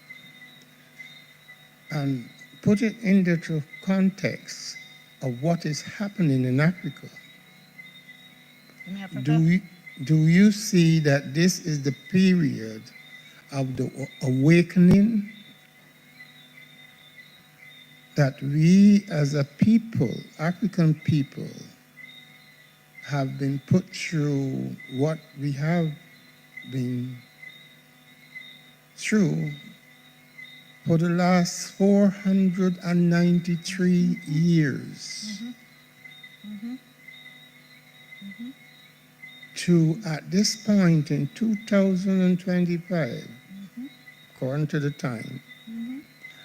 and put it into the context of what is happening in Africa? Do you see that this is the period of the awakening that we as a people, African people, have been put through what we have been through for the last 493 years? To, at this point in 2025, according to the time,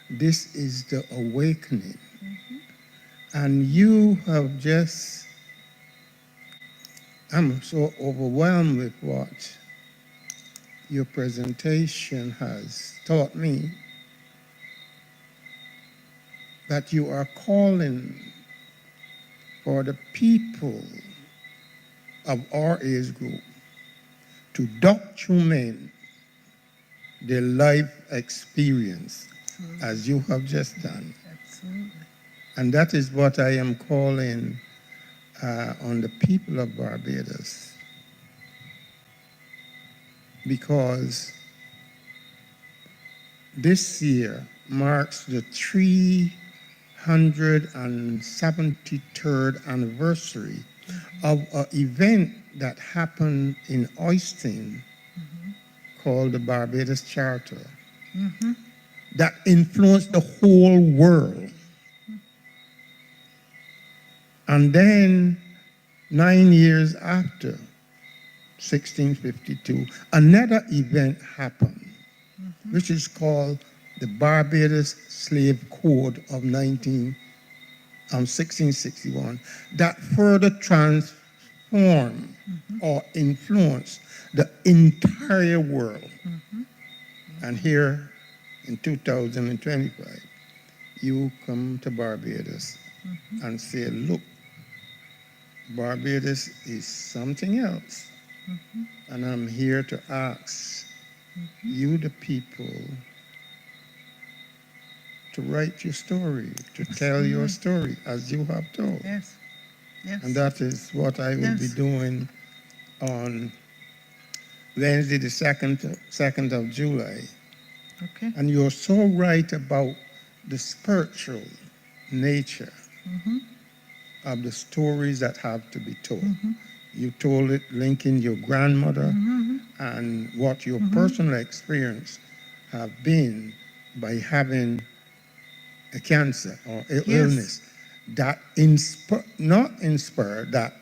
this is the awakening. And you have just, I'm so overwhelmed with what your presentation has taught me, that you are calling for the people of our age group to document their life experience as you have just done. Absolutely. And that is what I am calling on the people of Barbados, because this year marks the 373rd anniversary of an event that happened in Austin called the Barbados Charter that influenced the whole world. And then 9 years after, 1652, another event happened, which is called the Barbados Slave Code of 1661, that further transformed or influenced the entire world. And here in 2025, you come to Barbados and say, look, Barbados is something else. And I'm here to ask you, the people, to write your story, to tell your story as you have told. Yes. Yes. And that is what I will be doing on Wednesday, the 2nd of July. Okay. And you're so right about the spiritual nature of the stories that have to be told. You told it linking your grandmother and what your personal experience have been by having a cancer or illness that not inspire, that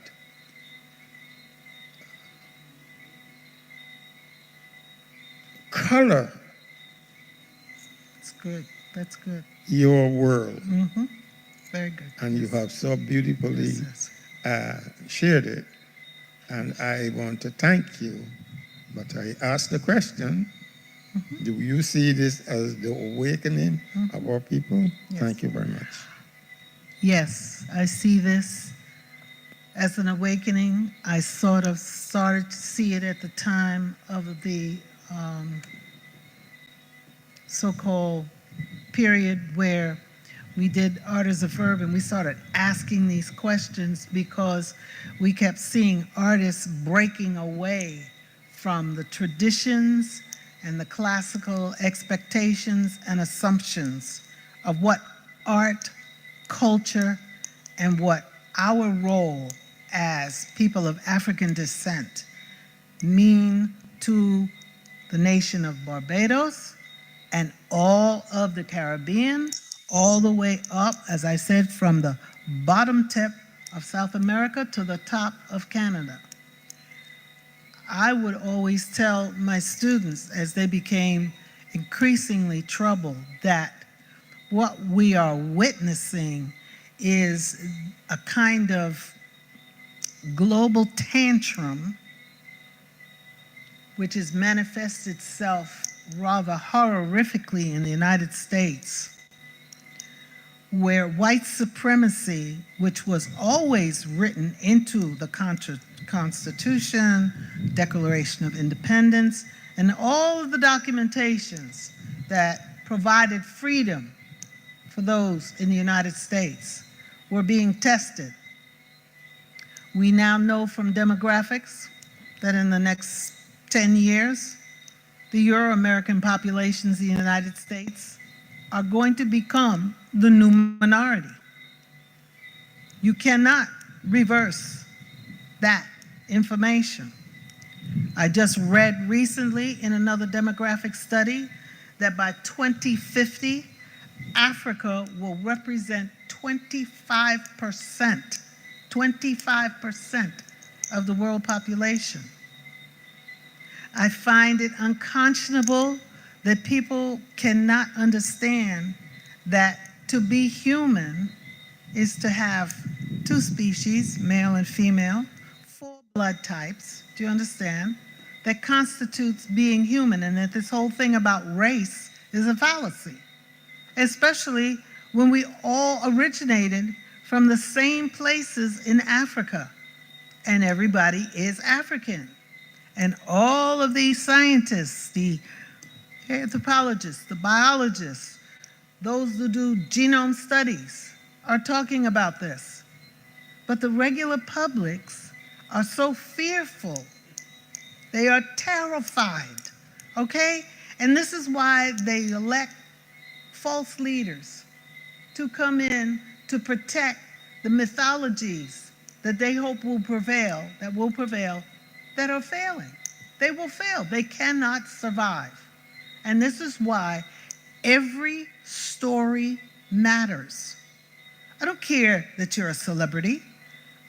color. That's good. That's good. Your world. Very good. And you have so beautifully shared it. And I want to thank you. But I ask the question, do you see this as the awakening of our people? Yes. Thank you very much. Yes, I see this as an awakening. I sort of started to see it at the time of the so-called period where we did Art as a Verb, and we started asking these questions because we kept seeing artists breaking away from the traditions and the classical expectations and assumptions of what art, culture, and what our role as people of African descent mean to the nation of Barbados and all of the Caribbean, all the way up, as I said, from the bottom tip of South America to the top of Canada. I would always tell my students as they became increasingly troubled that what we are witnessing is a kind of global tantrum which has manifested itself rather horrifically in the United States, where white supremacy, which was always written into the Constitution, Declaration of Independence, and all of the documentations that provided freedom for those in the United States, were being tested. We now know from demographics that in the next 10 years, the Euro-American populations in the United States are going to become the new minority. You cannot reverse that information. I just read recently in another demographic study that by 2050, Africa will represent 25% of the world population. I find it unconscionable that people cannot understand that to be human is to have two species, male and female, 4 blood types, do you understand? That constitutes being human, and that this whole thing about race is a fallacy, especially when we all originated from the same places in Africa, and everybody is African. And all of these scientists, the anthropologists, the biologists, those who do genome studies are talking about this. But the regular publics are so fearful. They are terrified, okay? And this is why they elect false leaders to come in to protect the mythologies that they hope will prevail, that are failing. They will fail. They cannot survive. And this is why every story matters. I don't care that you're a celebrity.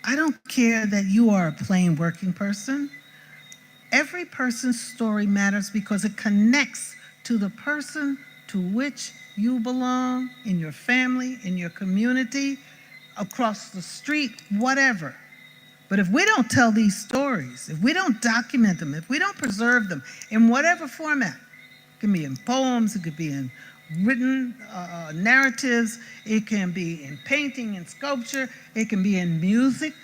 I don't care that you are a plain working person. Every person's story matters because it connects to the person to which you belong, in your family, in your community, across the street, whatever. But if we don't tell these stories, if we don't document them, if we don't preserve them in whatever format, it can be in poems, it could be in written narratives, it can be in painting and sculpture, it can be in music,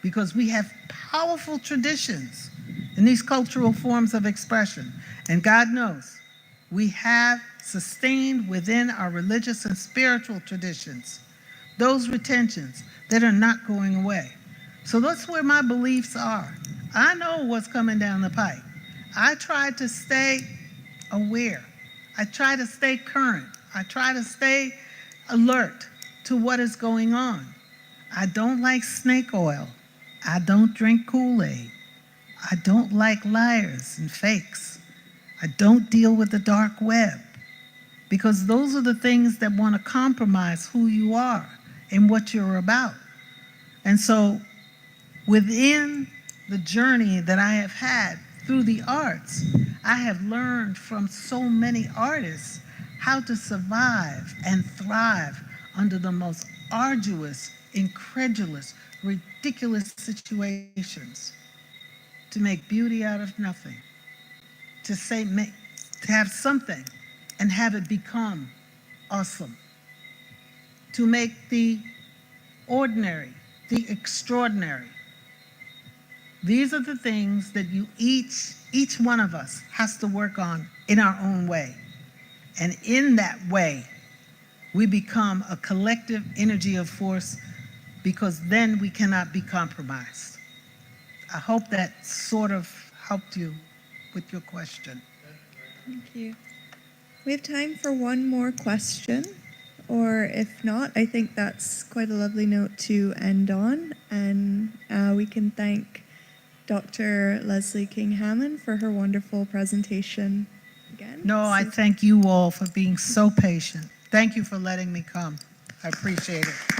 because we have powerful traditions in these cultural forms of expression. And God knows, we have sustained within our religious and spiritual traditions those retentions that are not going away. So that's where my beliefs are. I know what's coming down the pipe. I try to stay aware. I try to stay current. I try to stay alert to what is going on. I don't like snake oil. I don't drink Kool-Aid. I don't like liars and fakes. I don't deal with the dark web, because those are the things that want to compromise who you are and what you're about. And so within the journey that I have had through the arts, I have learned from so many artists how to survive and thrive under the most arduous, incredulous, ridiculous situations, to make beauty out of nothing, to have something and have it become awesome, to make the ordinary the extraordinary. These are the things that each one of us has to work on in our own way. And in that way, we become a collective energy of force, because then we cannot be compromised. I hope that sort of helped you with your question. Thank you. We have time for one more question, or if not, I think that's quite a lovely note to end on. And we can thank Dr. Leslie King Hammond for her wonderful presentation again. No, I thank you all for being so patient. Thank you for letting me come. I appreciate it.